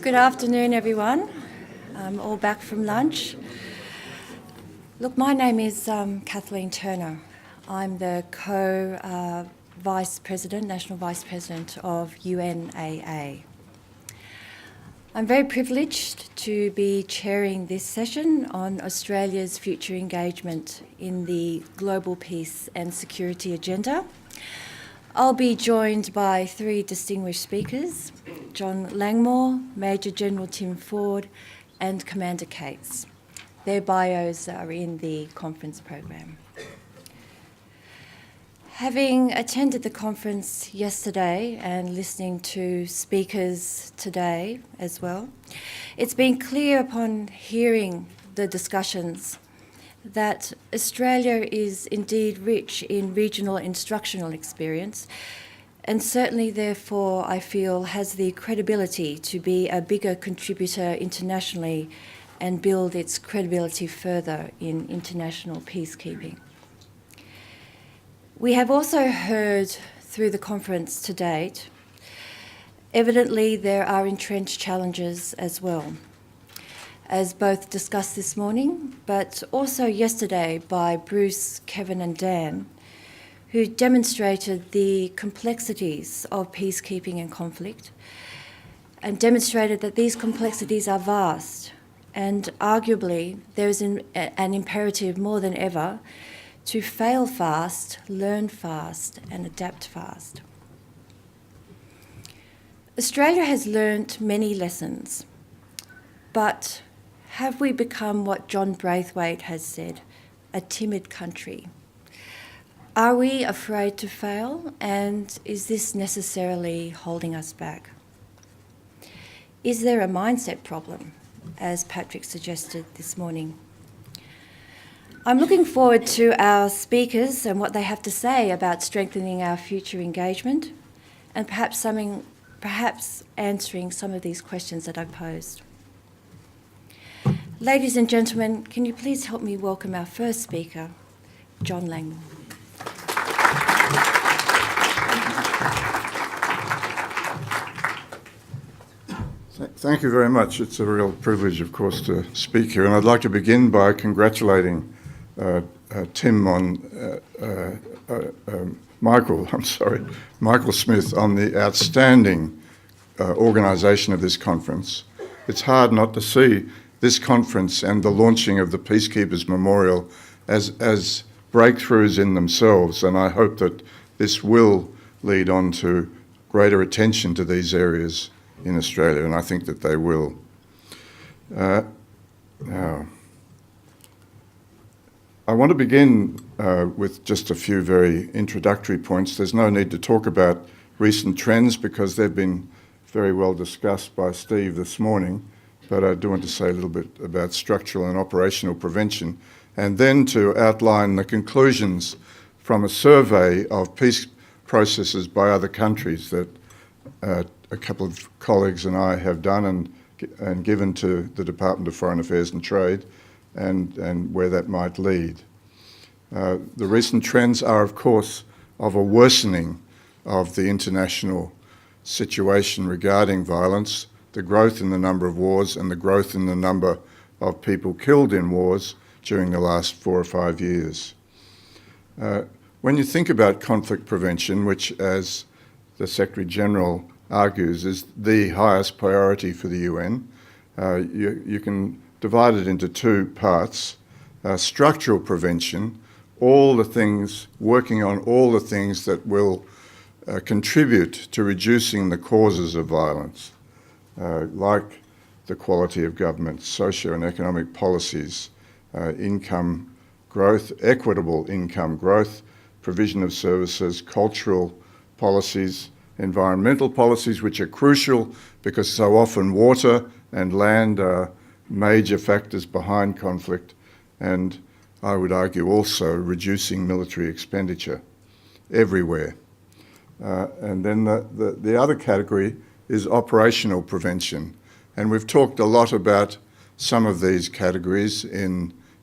Good afternoon, everyone. I'm all back from lunch. Look, my name is Kathleen Turner. I'm the Vice President, National Vice President of UNAA. I'm very privileged to be chairing this session on Australia's future engagement in the global peace and security agenda. I'll be joined by three distinguished speakers, John Langmore, Major General Tim Ford, and Commander Cates. Their bios are in the conference program. Having attended the conference yesterday and listening to speakers today as well, it's been clear upon hearing the discussions that Australia is indeed rich in regional instructional experience, and certainly therefore I feel has the credibility to be a bigger contributor internationally and build its credibility further in international peacekeeping. We have also heard through the conference to date, evidently there are entrenched challenges as well, as both discussed this morning, but also yesterday by Bruce, Kevin and Dan, who demonstrated the complexities of peacekeeping and conflict, and demonstrated that these complexities are vast, and arguably there is an imperative more than ever to fail fast, learn fast and adapt fast. Australia has learnt many lessons, but have we become what John Braithwaite has said, a timid country? Are we afraid to fail, and is this necessarily holding us back? Is there a mindset problem, as Patrick suggested this morning? I'm looking forward to our speakers and what they have to say about strengthening our future engagement and perhaps answering some of these questions that I've posed. Ladies and gentlemen, can you please help me welcome our first speaker, John Langmore. Thank you very much. It's a real privilege, of course, to speak here. And I'd like to begin by congratulating Tim on Michael Smith on the outstanding organisation of this conference. It's hard not to see this conference and the launching of the Peacekeepers Memorial as breakthroughs in themselves, and I hope that this will lead on to greater attention to these areas in Australia, and I think that they will. Now, I want to begin with just a few very introductory points. There's no need to talk about recent trends because they've been very well discussed by Steve this morning, but I do want to say a little bit about structural and operational prevention, and then to outline the conclusions from a survey of peace processes by other countries that a couple of colleagues and I have done and given to the Department of Foreign Affairs and Trade, and where that might lead. The recent trends are, of course, of a worsening of the international situation regarding violence, the growth in the number of wars and the growth in the number of people killed in wars during the last 4 or 5 years. When you think about conflict prevention, which, as the Secretary-General argues, is the highest priority for the UN, you can divide it into two parts. Structural prevention, working on all the things that will contribute to reducing the causes of violence, like the quality of government, socio and economic policies, income growth, equitable income growth, provision of services, cultural policies, environmental policies, which are crucial because so often water and land are major factors behind conflict, and I would argue also reducing military expenditure everywhere. And then the other category is operational prevention. And we've talked a lot about some of these categories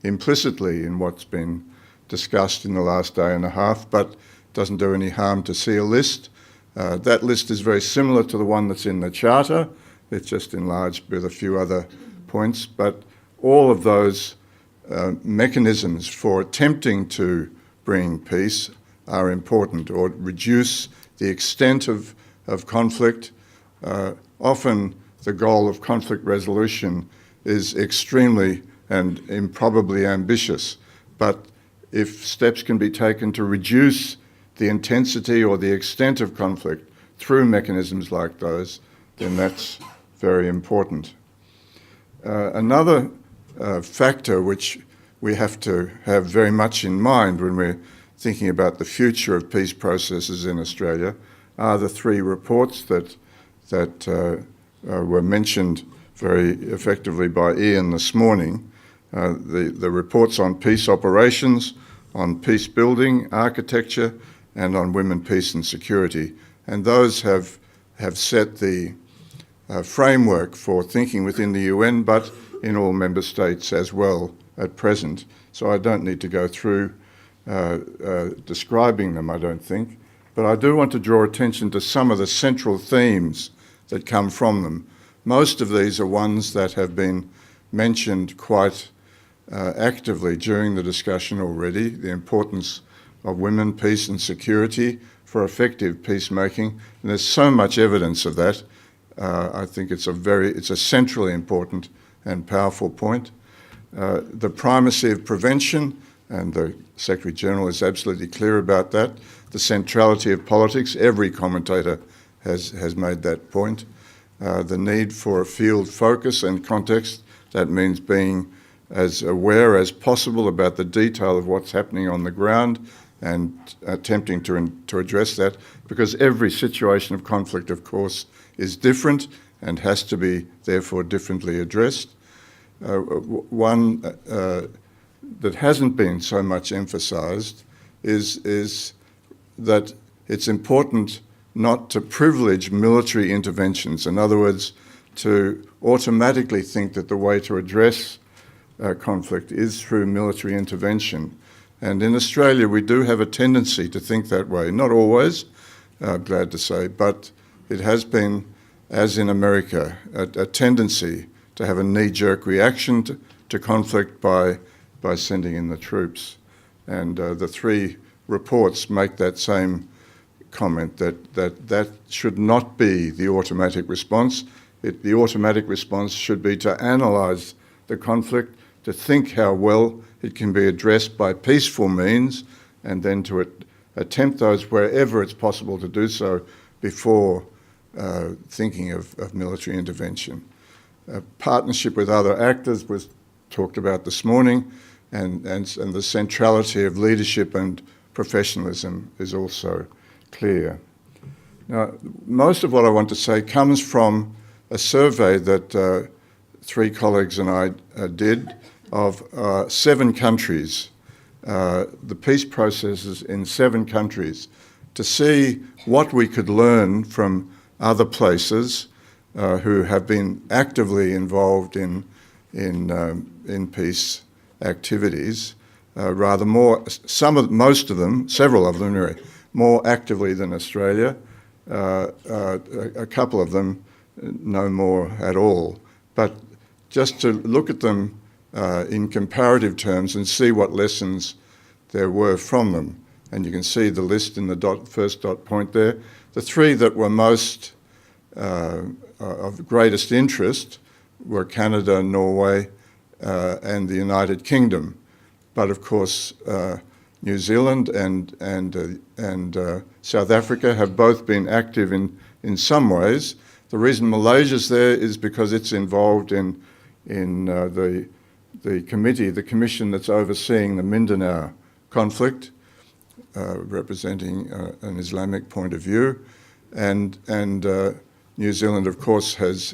implicitly in what's been discussed in the last day and a half, but it doesn't do any harm to see a list. That list is very similar to the one that's in the Charter, It's just enlarged with a few other points. But all of those mechanisms for attempting to bring peace are important, or reduce the extent of conflict. Often the goal of conflict resolution is extremely and improbably ambitious, but if steps can be taken to reduce the intensity or the extent of conflict through mechanisms like those, then that's very important. Another factor which we have to have very much in mind when we're thinking about the future of peace processes in Australia are the three reports that were mentioned very effectively by Ian this morning. The reports on peace operations, on peace building, architecture, and on women, peace and security. And those have set the framework for thinking within the UN, but in all member states as well at present. So I don't need to go through describing them, I don't think. But I do want to draw attention to some of the central themes that come from them. Most of these are ones that have been mentioned quite actively during the discussion already: the importance of women, peace and security for effective peacemaking. And there's so much evidence of that. I think it's a centrally important and powerful point. The primacy of prevention, and the Secretary-General is absolutely clear about that. The centrality of politics, every commentator has made that point. The need for a field focus and context, that means being as aware as possible about the detail of what's happening on the ground and attempting to address that, because every situation of conflict, of course, is different and has to be therefore differently addressed. One that hasn't been so much emphasised is that it's important not to privilege military interventions. In other words, to automatically think that the way to address conflict is through military intervention. And in Australia, we do have a tendency to think that way. Not always, glad to say, but it has been, as in America, a tendency to have a knee-jerk reaction to conflict by sending in the troops. And the three reports make that same comment, that should not be the automatic response. The automatic response should be to analyse the conflict, to think how well it can be addressed by peaceful means, and then to attempt those wherever it's possible to do so before thinking of military intervention. Partnership with other actors was talked about this morning, and the centrality of leadership and professionalism is also clear. Now, most of what I want to say comes from a survey that three colleagues and I did of 7 countries, the peace processes in 7 countries, to see what we could learn from other places who have been actively involved in peace activities, most of them, several of them anyway, more actively than Australia. A couple of them no more at all. But just to look at them in comparative terms and see what lessons there were from them. And you can see the list in the first dot point there. The 3 that were most of greatest interest were Canada, Norway, and the United Kingdom. But of course, New Zealand and South Africa have both been active in some ways. The reason Malaysia's there is because it's involved in the commission that's overseeing the Mindanao conflict, representing an Islamic point of view, and New Zealand, of course, has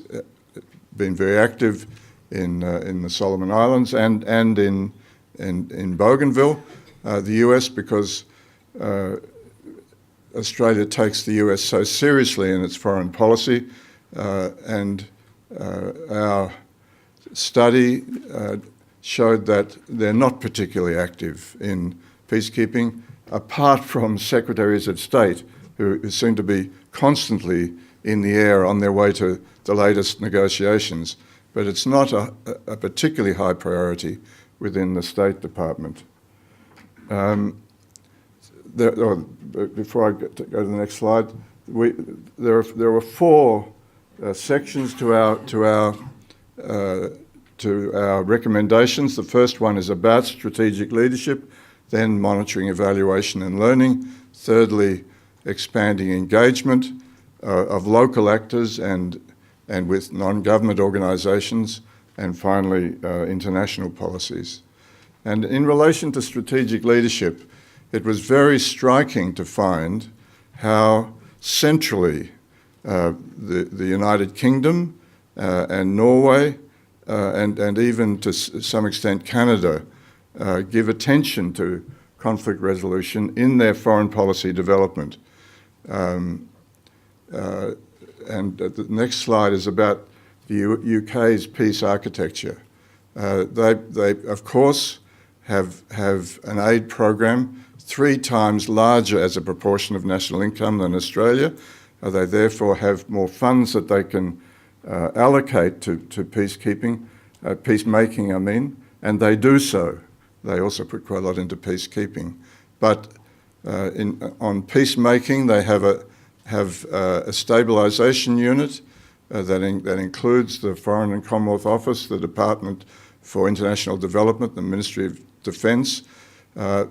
been very active in the Solomon Islands and in Bougainville. The US, because Australia takes the US so seriously in its foreign policy, and our study showed that they're not particularly active in peacekeeping, apart from secretaries of state who seem to be constantly in the air on their way to the latest negotiations, but it's not a particularly high priority within the State Department. Before I go to the next slide, there were four sections to our recommendations. The first one is about strategic leadership, then monitoring, evaluation and learning. Thirdly, expanding engagement of local actors and with non-government organisations, and finally, international policies. And in relation to strategic leadership, it was very striking to find how centrally the United Kingdom and Norway and even to some extent Canada give attention to conflict resolution in their foreign policy development. And the next slide is about the UK's peace architecture. They of course have an aid program 3 times larger as a proportion of national income than Australia. They therefore have more funds that they can allocate to peacekeeping, peacemaking, I mean, and they do so. They also put quite a lot into peacekeeping. But on peacemaking, they have a stabilisation unit that includes the Foreign and Commonwealth Office, the Department for International Development, the Ministry of Defence. I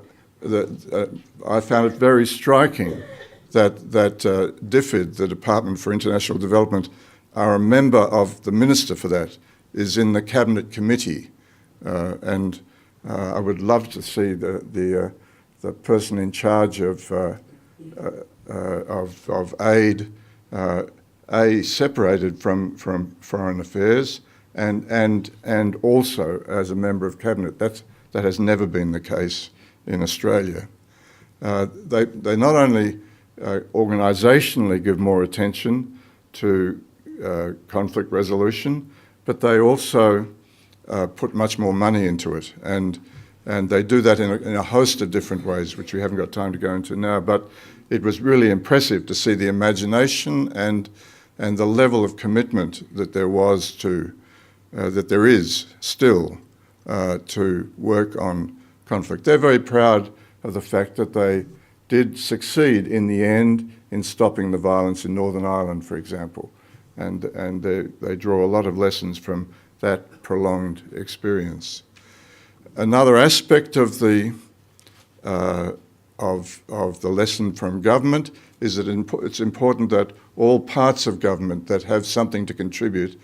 found it very striking that DFID, the Department for International Development, are a member of the Minister for that, is in the Cabinet Committee. And I would love to see the person in charge of aid, separated from foreign affairs, and also as a member of cabinet. That has never been the case in Australia. They not only organisationally give more attention to conflict resolution, but they also put much more money into it, and they do that in a host of different ways, which we haven't got time to go into now. But it was really impressive to see the imagination and the level of commitment that there was to, that there is still, to work on conflict. They're very proud of the fact that they did succeed in the end in stopping the violence in Northern Ireland, for example, and they draw a lot of lessons from that prolonged experience. Another aspect of the lesson from government is that it's important that all parts of government that have something to contribute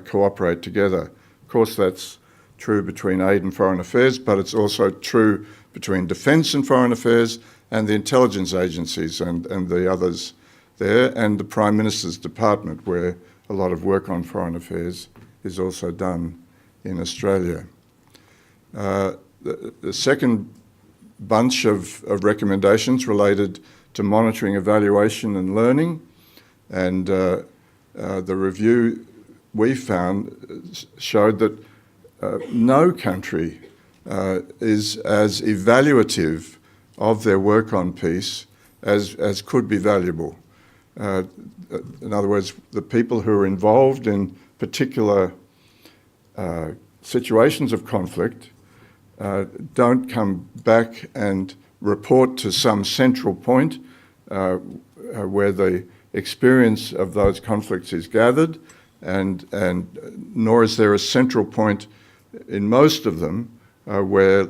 cooperate together. Of course, that's true between aid and foreign affairs, but it's also true between defence and foreign affairs and the intelligence agencies and the others there, and the Prime Minister's Department, where a lot of work on foreign affairs is also done in Australia. The second bunch of recommendations related to monitoring, evaluation and learning, and the review we found showed that no country is as evaluative of their work on peace as could be valuable. In other words, the people who are involved in particular situations of conflict don't come back and report to some central point where the experience of those conflicts is gathered, and nor is there a central point in most of them where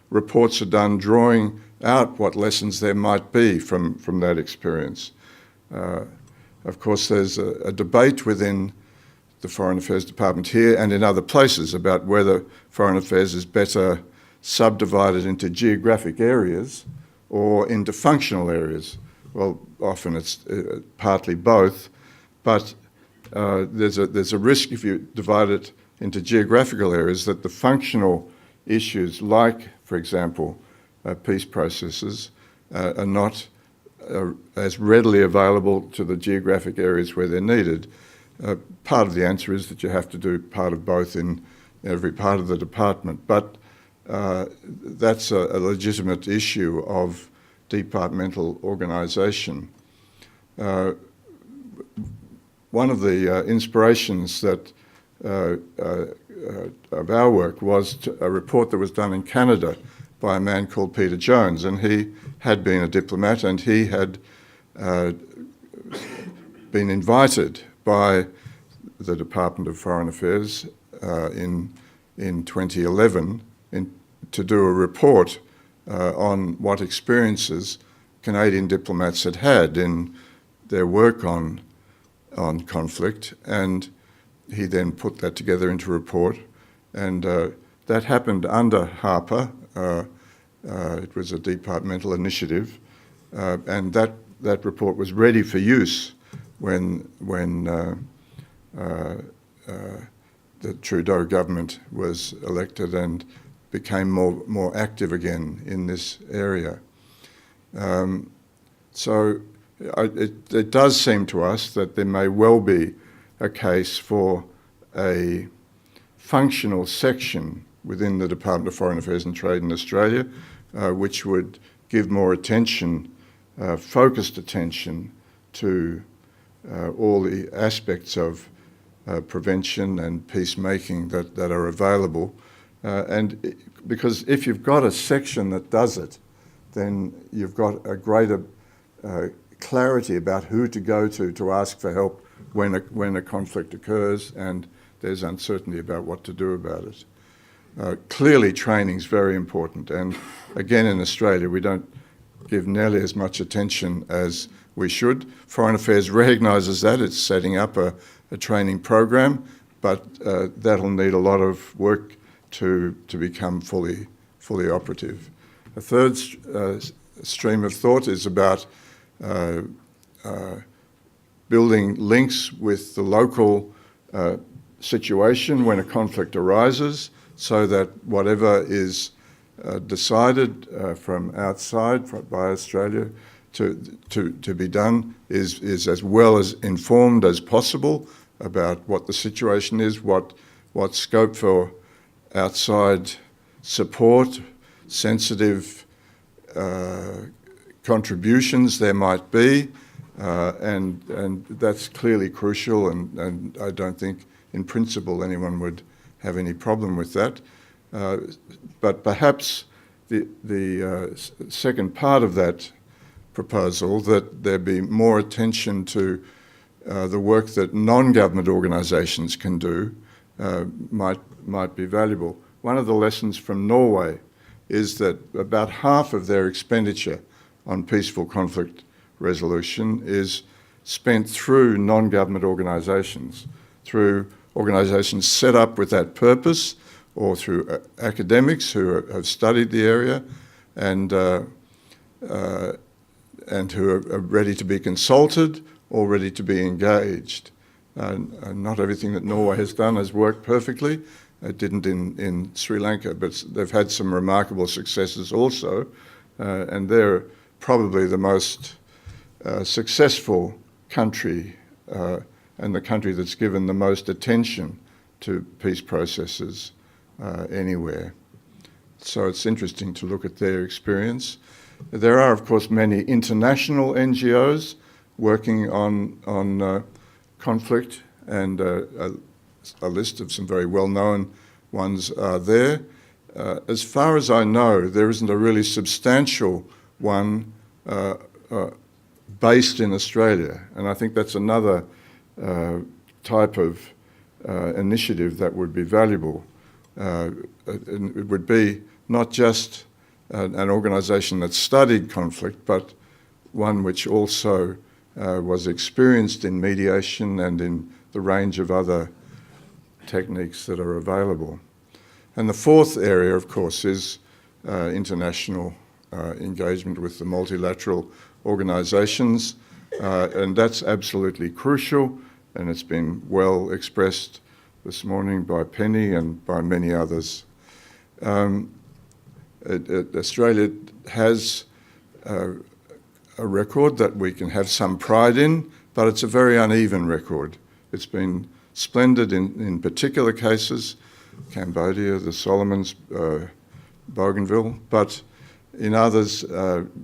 reports are done drawing out what lessons there might be from that experience. Of course, there's a debate within the Foreign Affairs Department here and in other places about whether foreign affairs is better subdivided into geographic areas or into functional areas. Well, often it's partly both, but there's a risk if you divide it into geographical areas that the functional issues, like, for example, peace processes, are not as readily available to the geographic areas where they're needed. Part of the answer is that you have to do part of both in every part of the department, but that's a legitimate issue of departmental organisation. one of the inspirations that of our work was a report that was done in Canada by a man called Peter Jones, and he had been a diplomat, and he had been invited by the Department of Foreign Affairs in 2011 to do a report on what experiences Canadian diplomats had had in their work on conflict, and he then put that together into a report, and that happened under Harper. It was a departmental initiative, and that report was ready for use when the Trudeau government was elected and became more active again in this area. So it does seem to us that there may well be a case for a functional section within the Department of Foreign Affairs and Trade in Australia, which would give more attention, focused attention to all the aspects of prevention and peacemaking that are available. And because if you've got a section that does it, then you've got a greater clarity about who to go to ask for help when a conflict occurs, and there's uncertainty about what to do about it. Clearly, training is very important, and again in Australia we don't give nearly as much attention as we should. Foreign Affairs recognises that. It's setting up a training program, but that'll need a lot of work to become fully operative. A third stream of thought is about building links with the local situation when a conflict arises, so that whatever is decided from outside by Australia to be done is as well as informed as possible about what the situation is, what scope for outside support, sensitive contributions there might be, and that's clearly crucial, and I don't think in principle anyone would have any problem with that. But perhaps the second part of that proposal, that there be more attention to the work that non-government organisations can do, might be valuable. One of the lessons from Norway is that about half of their expenditure on peaceful conflict resolution is spent through non-government organisations, through organisations set up with that purpose, or through academics who have studied the area and who are ready to be consulted or ready to be engaged. Not everything that Norway has done has worked perfectly. It didn't in Sri Lanka, but they've had some remarkable successes also, and they're probably the most successful country and the country that's given the most attention to peace processes anywhere. So it's interesting to look at their experience. There are, of course, many international NGOs working on conflict, and a list of some very well-known ones are there. As far as I know, there isn't a really substantial one based in Australia, and I think that's another type of initiative that would be valuable. It would be not just an organisation that studied conflict, but one which also was experienced in mediation and in the range of other techniques that are available. And the fourth area, of course, is international engagement with the multilateral organisations, and that's absolutely crucial, and it's been well expressed this morning by Penny and by many others. Australia has a record that we can have some pride in, but it's a very uneven record. It's been splendid in particular cases, Cambodia, the Solomons, Bougainville, but in others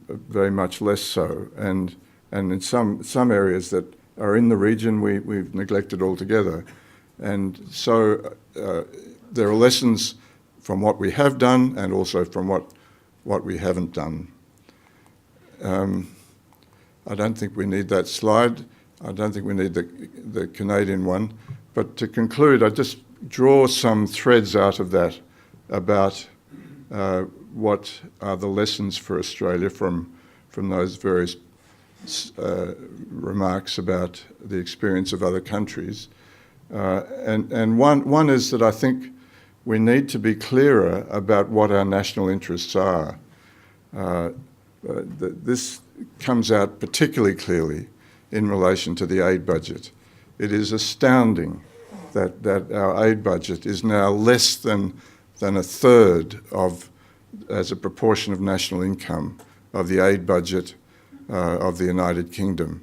very much less so, and in some areas that are in the region we've neglected altogether. And so there are lessons from what we have done and also from what we haven't done. I don't think we need that slide. I don't think we need the Canadian one. But to conclude, I just draw some threads out of that about what are the lessons for Australia from those various remarks about the experience of other countries. And one is that I think we need to be clearer about what our national interests are. This comes out particularly clearly in relation to the aid budget. It is astounding that our aid budget is now less than a third as a proportion of national income of the aid budget of the United Kingdom.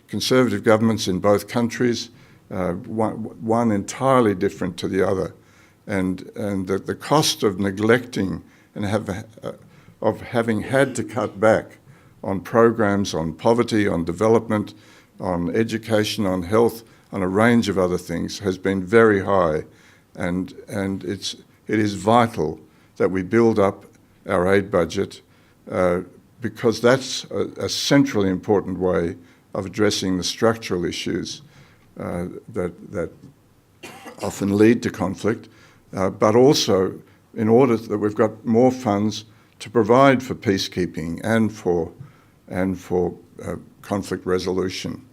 Conservative governments in both countries, one entirely different to the other, and the cost of neglecting and of having had to cut back on programs on poverty, on development, on education, on health, on a range of other things has been very high, and it is vital that we build up our aid budget because that's a centrally important way of addressing the structural issues that often lead to conflict, but also in order that we've got more funds to provide for peacekeeping and for conflict resolution.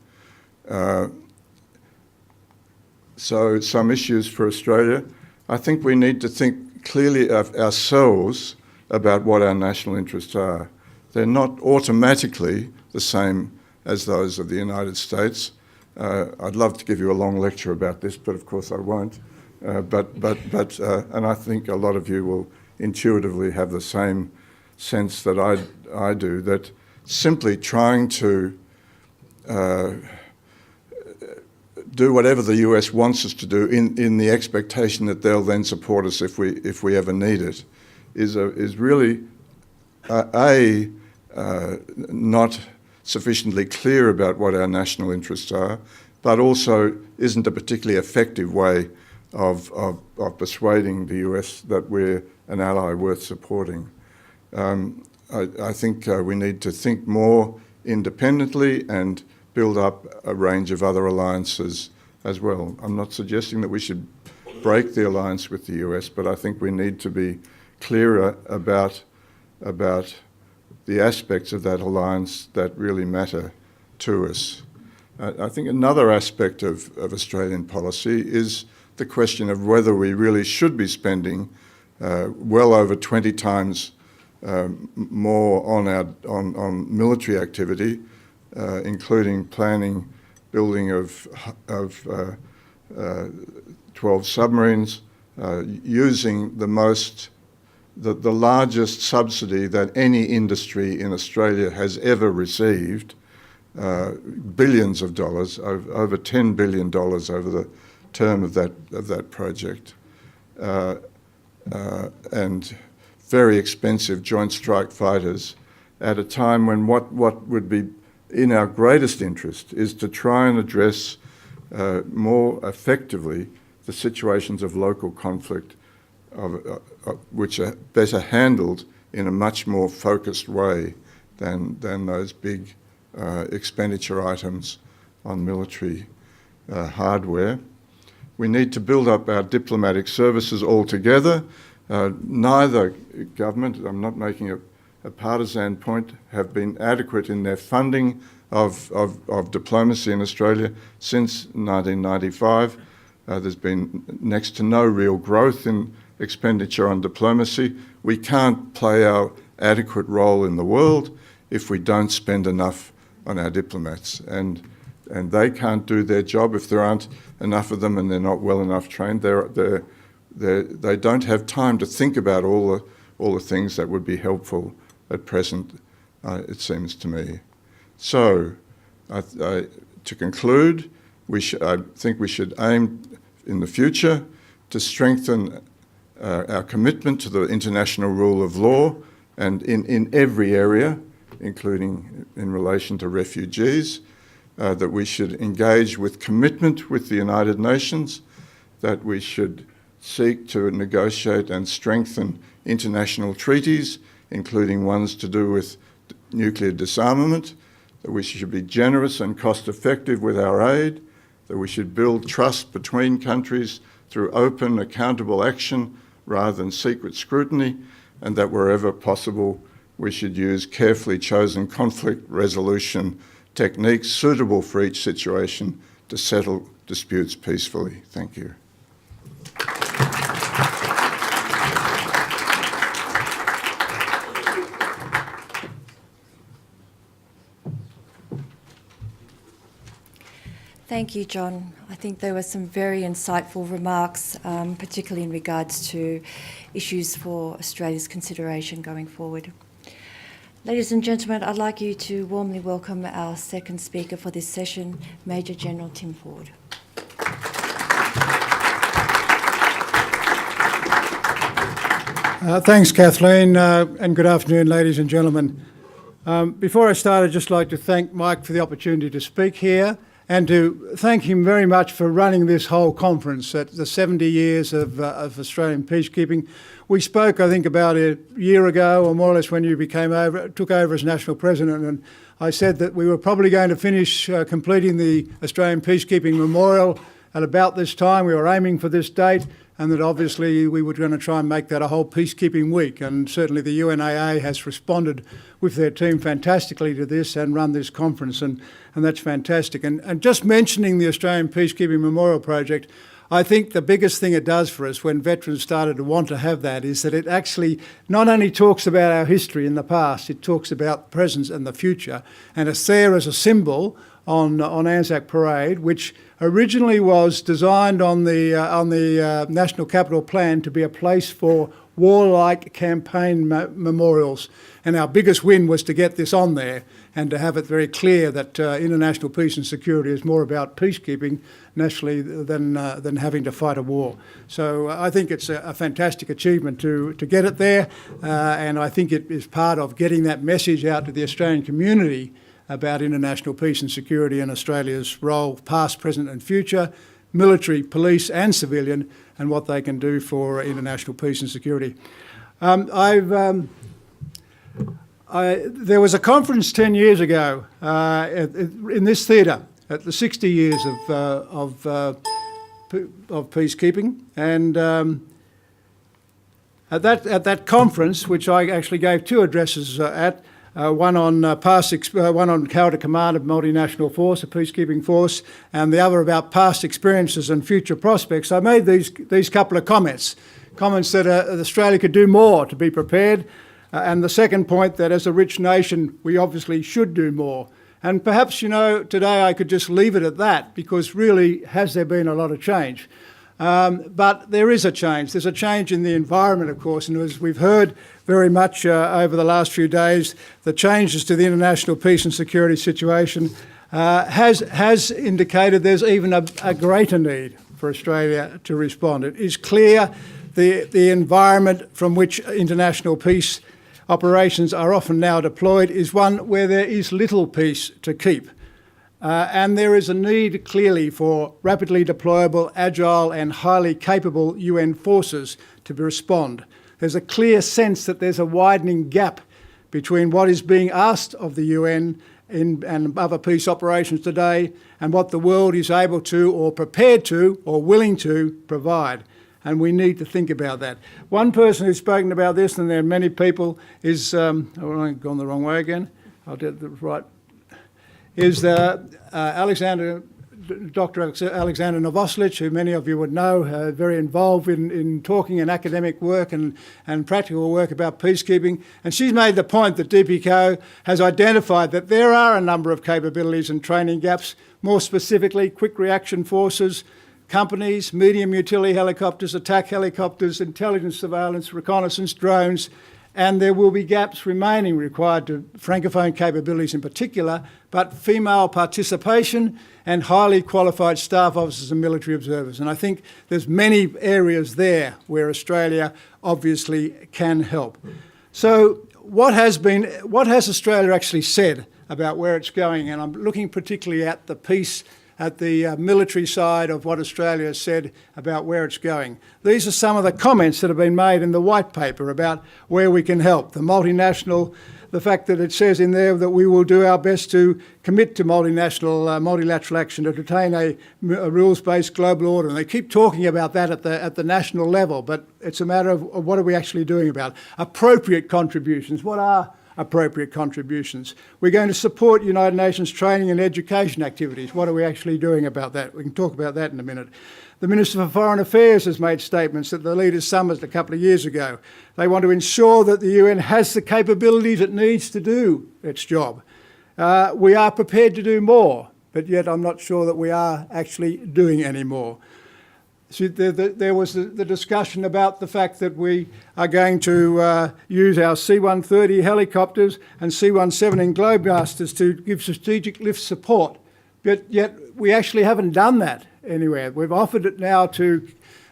So some issues for Australia. I think we need to think clearly of ourselves about what our national interests are. They're not automatically the same as those of the United States. I'd love to give you a long lecture about this, but of course I won't. And I think a lot of you will intuitively have the same sense that I do, that simply trying to do whatever the US wants us to do in the expectation that they'll then support us if we ever need it is really not sufficiently clear about what our national interests are, but also isn't a particularly effective way of persuading the US that we're an ally worth supporting. I think we need to think more independently and build up a range of other alliances as well. I'm not suggesting that we should break the alliance with the US, but I think we need to be clearer about the aspects of that alliance that really matter to us. I think another aspect of Australian policy is the question of whether we really should be spending well over 20 times more on military activity, including planning, building of 12 submarines, using the largest subsidy that any industry in Australia has ever received, billions of dollars, over $10 billion over the term of that project, and very expensive joint strike fighters at a time when what would be in our greatest interest is to try and address more effectively the situations of local conflict, which are better handled in a much more focused way than those big expenditure items on military hardware. We need to build up our diplomatic services altogether. Neither government, I'm not making a partisan point, have been adequate in their funding of diplomacy in Australia since 1995. There's been next to no real growth in expenditure on diplomacy. We can't play our adequate role in the world if we don't spend enough on our diplomats. And they can't do their job if there aren't enough of them and they're not well enough trained. They don't have time to think about all the things that would be helpful at present, it seems to me. So, to conclude, I think we should aim in the future to strengthen our commitment to the international rule of law and in every area, including in relation to refugees, that we should engage with commitment with the United Nations, that we should seek to negotiate and strengthen international treaties, including ones to do with nuclear disarmament, that we should be generous and cost-effective with our aid, that we should build trust between countries through open, accountable action rather than secret scrutiny, and that wherever possible we should use carefully chosen conflict resolution techniques suitable for each situation to settle disputes peacefully. Thank you. Thank you, John. I think there were some very insightful remarks, particularly in regards to issues for Australia's consideration going forward. Ladies and gentlemen, I'd like you to warmly welcome our second speaker for this session, Major General Tim Ford. Thanks, Kathleen, and good afternoon, ladies and gentlemen. Before I start, I'd just like to thank Mike for the opportunity to speak here, and to thank him very much for running this whole conference at the 70 years of Australian peacekeeping. We spoke, I think, about a year ago, or more or less when you took over as National President, and I said that we were probably going to finish completing the Australian Peacekeeping Memorial at about this time. We were aiming for this date, and that obviously we were going to try and make that a whole peacekeeping week. And certainly the UNAA has responded with their team fantastically to this and run this conference, and that's fantastic. And just mentioning the Australian Peacekeeping Memorial Project, I think the biggest thing it does for us when veterans started to want to have that is that it actually not only talks about our history in the past, it talks about the present and the future. And it's there as a symbol on Anzac Parade, which originally was designed on the National Capital Plan to be a place for warlike campaign memorials. And our biggest win was to get this on there and to have it very clear that international peace and security is more about peacekeeping nationally than having to fight a war. So I think it's a fantastic achievement to get it there, and I think it is part of getting that message out to the Australian community about international peace and security and Australia's role, past, present and future, military, police and civilian, and what they can do for international peace and security. There was a conference 10 years ago in this theatre at the 60 years of peacekeeping, and at that conference, which I actually gave two addresses at, one on Character Command of Multinational Force, a peacekeeping force, and the other about past experiences and future prospects. I made these couple of comments that Australia could do more to be prepared, and the second point that as a rich nation we obviously should do more. And perhaps, today I could just leave it at that, because really has there been a lot of change? But there is a change. There's a change in the environment, of course, and as we've heard very much over the last few days, the changes to the international peace and security situation has indicated there's even a greater need for Australia to respond. It is clear the environment from which international peace operations are often now deployed is one where there is little peace to keep. And there is a need, clearly, for rapidly deployable, agile and highly capable UN forces to respond. There's a clear sense that there's a widening gap between what is being asked of the UN and other peace operations today and what the world is able to, or prepared to, or willing to provide. And we need to think about that. One person who's spoken about this, and there are many people, is, I've gone the wrong way again, I'll get the right, is Dr. Alexander Novoselic, who many of you would know, very involved in talking and academic work and practical work about peacekeeping. And she's made the point that DPKO has identified that there are a number of capabilities and training gaps, more specifically quick reaction forces, companies, medium utility helicopters, attack helicopters, intelligence surveillance, reconnaissance drones, and there will be gaps remaining required to francophone capabilities in particular, but female participation and highly qualified staff officers and military observers. And I think there's many areas there where Australia obviously can help. So what has Australia actually said about where it's going? And I'm looking particularly at the piece at the military side of what Australia has said about where it's going. These are some of the comments that have been made in the white paper about where we can help. The multinational, the fact that it says in there that we will do our best to commit to multilateral action to attain a rules-based global order. And they keep talking about that at the national level, but it's a matter of what are we actually doing about it. Appropriate contributions. What are appropriate contributions? We're going to support United Nations training and education activities. What are we actually doing about that? We can talk about that in a minute. The Minister for Foreign Affairs has made statements at the Leaders' Summit a couple of years ago. They want to ensure that the UN has the capabilities it needs to do its job. We are prepared to do more, but yet I'm not sure that we are actually doing any more. So there was the discussion about the fact that we are going to use our C-130 helicopters and C-117 Globemasters to give strategic lift support, but yet we actually haven't done that anywhere. We've offered it now to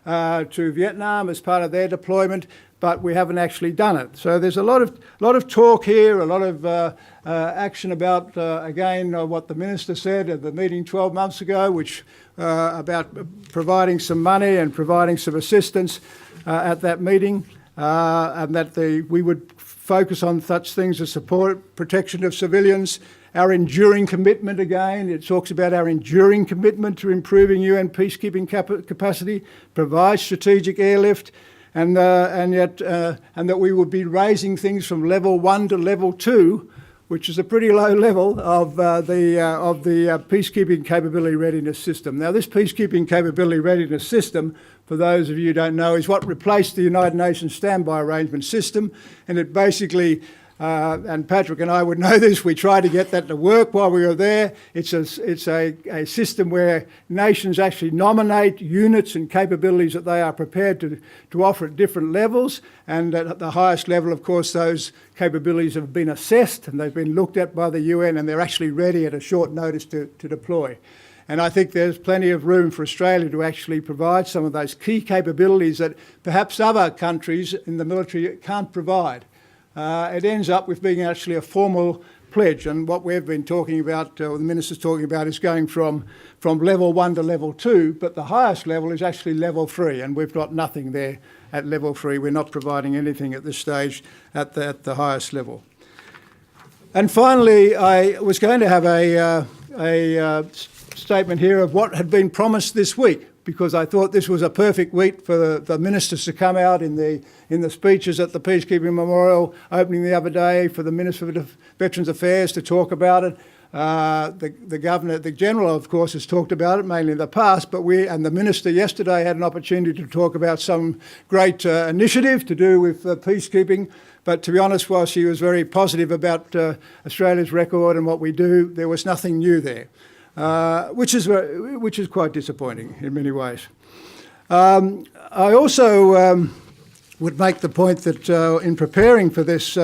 Vietnam as part of their deployment, but we haven't actually done it. So there's a lot of talk here, a lot of action about, again, what the Minister said at the meeting 12 months ago, which about providing some money and providing some assistance at that meeting, and that we would focus on such things as support, protection of civilians, our enduring commitment again. It talks about our enduring commitment to improving UN peacekeeping capacity, provide strategic airlift, and that we would be raising things from level 1 to level 2, which is a pretty low level of the peacekeeping capability readiness system. Now, this peacekeeping capability readiness system, for those of you who don't know, is what replaced the United Nations standby arrangement system, and it basically and Patrick and I would know this, we tried to get that to work while we were there. It's a system where nations actually nominate units and capabilities that they are prepared to offer at different levels. And at the highest level, of course, those capabilities have been assessed and they've been looked at by the UN, and they're actually ready at a short notice to deploy. And I think there's plenty of room for Australia to actually provide some of those key capabilities that perhaps other countries in the military can't provide. It ends up with being actually a formal pledge, and what we've been talking about, or the Minister's talking about, is going from level 1 to level 2, but the highest level is actually level 3, and we've got nothing there at level 3. We're not providing anything at this stage at the highest level. And finally, I was going to have a statement here of what had been promised this week, because I thought this was a perfect week for the ministers to come out in the speeches at the Peacekeeping Memorial opening the other day, for the Minister for Veterans Affairs to talk about it. The Governor, the General, of course, has talked about it mainly in the past, but we and the Minister yesterday had an opportunity to talk about some great initiative to do with peacekeeping. But to be honest, while she was very positive about Australia's record and what we do, there was nothing new there. Which is quite disappointing in many ways. I also would make the point that in preparing for this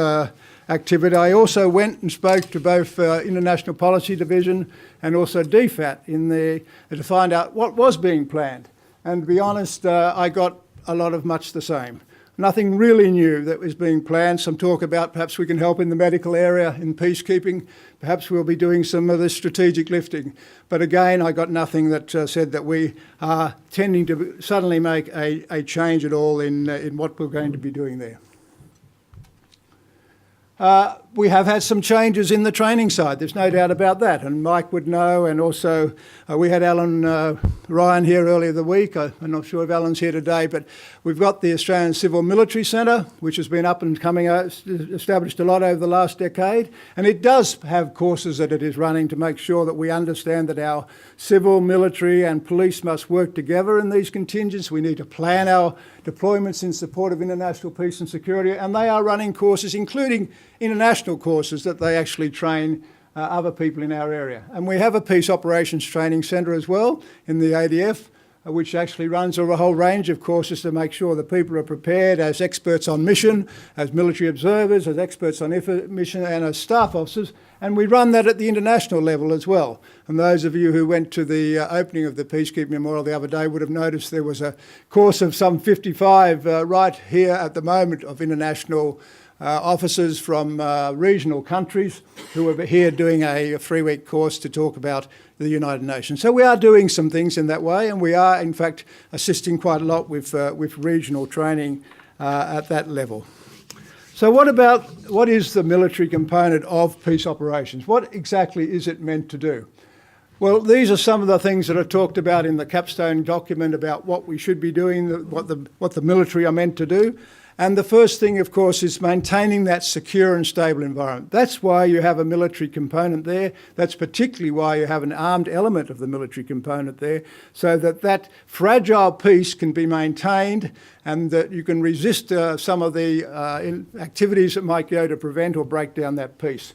activity, I also went and spoke to both International Policy Division and also DFAT to find out what was being planned. And to be honest, I got a lot of much the same. Nothing really new that was being planned. Some talk about perhaps we can help in the medical area in peacekeeping. Perhaps we'll be doing some of the strategic lifting. But again, I got nothing that said that we are tending to suddenly make a change at all in what we're going to be doing there. We have had some changes in the training side, there's no doubt about that, and Mike would know, and also we had Alan Ryan here earlier the week. I'm not sure if Alan's here today, but we've got the Australian Civil Military Centre, which has been up and coming, established a lot over the last decade, and it does have courses that it is running to make sure that we understand that our civil, military and police must work together in these contingents. We need to plan our deployments in support of international peace and security, and they are running courses, including international courses that they actually train other people in our area. And we have a Peace Operations Training Centre as well in the ADF, which actually runs a whole range of courses to make sure that people are prepared as experts on mission, as military observers, as experts on mission, and as staff officers. And we run that at the international level as well. And those of you who went to the opening of the Peacekeeping Memorial the other day would have noticed there was a course of some 55 right here at the moment of international officers from regional countries who are here doing a 3-week course to talk about the United Nations. So we are doing some things in that way, and we are in fact assisting quite a lot with regional training at that level. So what is the military component of peace operations? What exactly is it meant to do? Well, these are some of the things that are talked about in the capstone document about what we should be doing, what the military are meant to do. And the first thing, of course, is maintaining that secure and stable environment. That's why you have a military component there. That's particularly why you have an armed element of the military component there, so that that fragile peace can be maintained and that you can resist some of the activities that might go to prevent or break down that peace.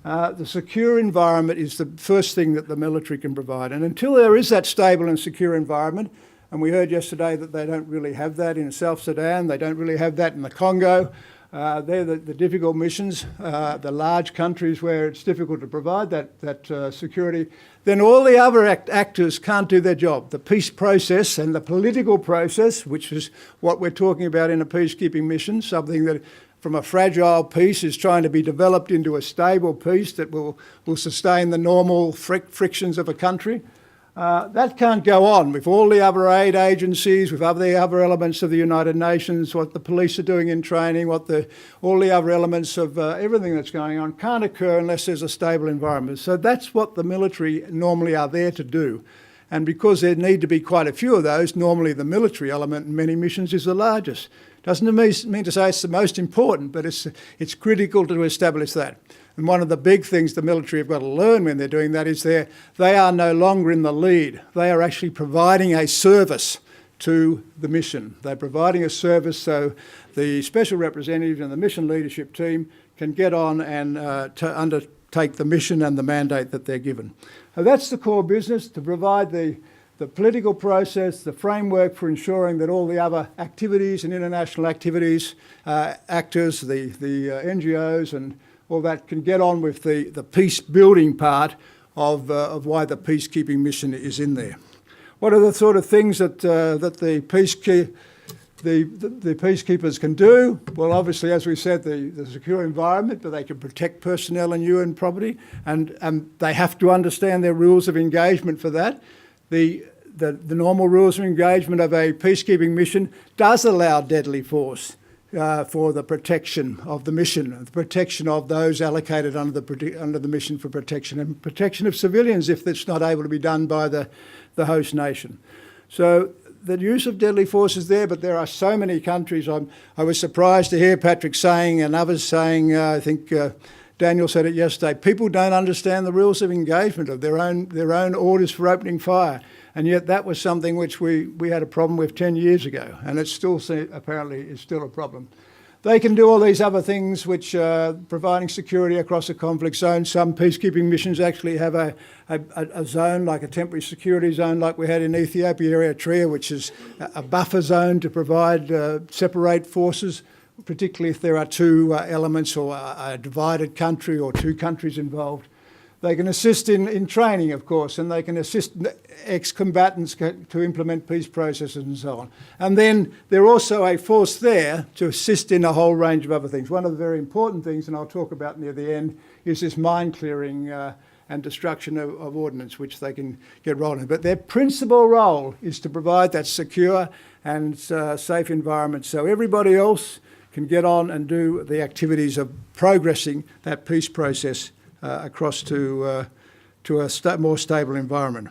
The secure environment is the first thing that the military can provide. And until there is that stable and secure environment, and we heard yesterday that they don't really have that in South Sudan, they don't really have that in the Congo. They're the difficult missions, the large countries where it's difficult to provide that security. Then all the other actors can't do their job. The peace process and the political process, which is what we're talking about in a peacekeeping mission, something that from a fragile peace is trying to be developed into a stable peace that will sustain the normal frictions of a country. That can't go on with all the other aid agencies, with the other elements of the United Nations, what the police are doing in training, all the other elements of everything that's going on can't occur unless there's a stable environment. So that's what the military normally are there to do. And because there need to be quite a few of those, normally the military element in many missions is the largest. Doesn't mean to say it's the most important, but it's critical to establish that. And one of the big things the military have got to learn when they're doing that is they are no longer in the lead. They are actually providing a service to the mission. They're providing a service so the special representative and the mission leadership team can get on and to undertake the mission and the mandate that they're given. So that's the core business, to provide the political process, the framework for ensuring that all the other activities and international activities, actors, the NGOs and all that can get on with the peace-building part of why the peacekeeping mission is in there. What are the sort of things that the peacekeepers can do? Well, obviously, as we said, the secure environment, but they can protect personnel and UN property, and they have to understand their rules of engagement for that. The normal rules of engagement of a peacekeeping mission does allow deadly force for the protection of the mission, the protection of those allocated under the mission for protection, and protection of civilians if it's not able to be done by the host nation. So the use of deadly force is there, but there are so many countries. I was surprised to hear Patrick saying and others saying, I think Daniel said it yesterday, people don't understand the rules of engagement of their own orders for opening fire. And yet that was something which we had a problem with 10 years ago, and it's still apparently is still a problem. They can do all these other things which providing security across a conflict zone. Some peacekeeping missions actually have a zone, like a temporary security zone like we had in Ethiopia, Eritrea, which is a buffer zone to provide, separate forces, particularly if there are two elements or a divided country or two countries involved. They can assist in training, of course, and they can assist ex-combatants to implement peace processes and so on. And then they're also a force there to assist in a whole range of other things. One of the very important things, and I'll talk about near the end, is this mine clearing and destruction of ordnance, which they can get rolling. But their principal role is to provide that secure and safe environment so everybody else can get on and do the activities of progressing that peace process across to a more stable environment.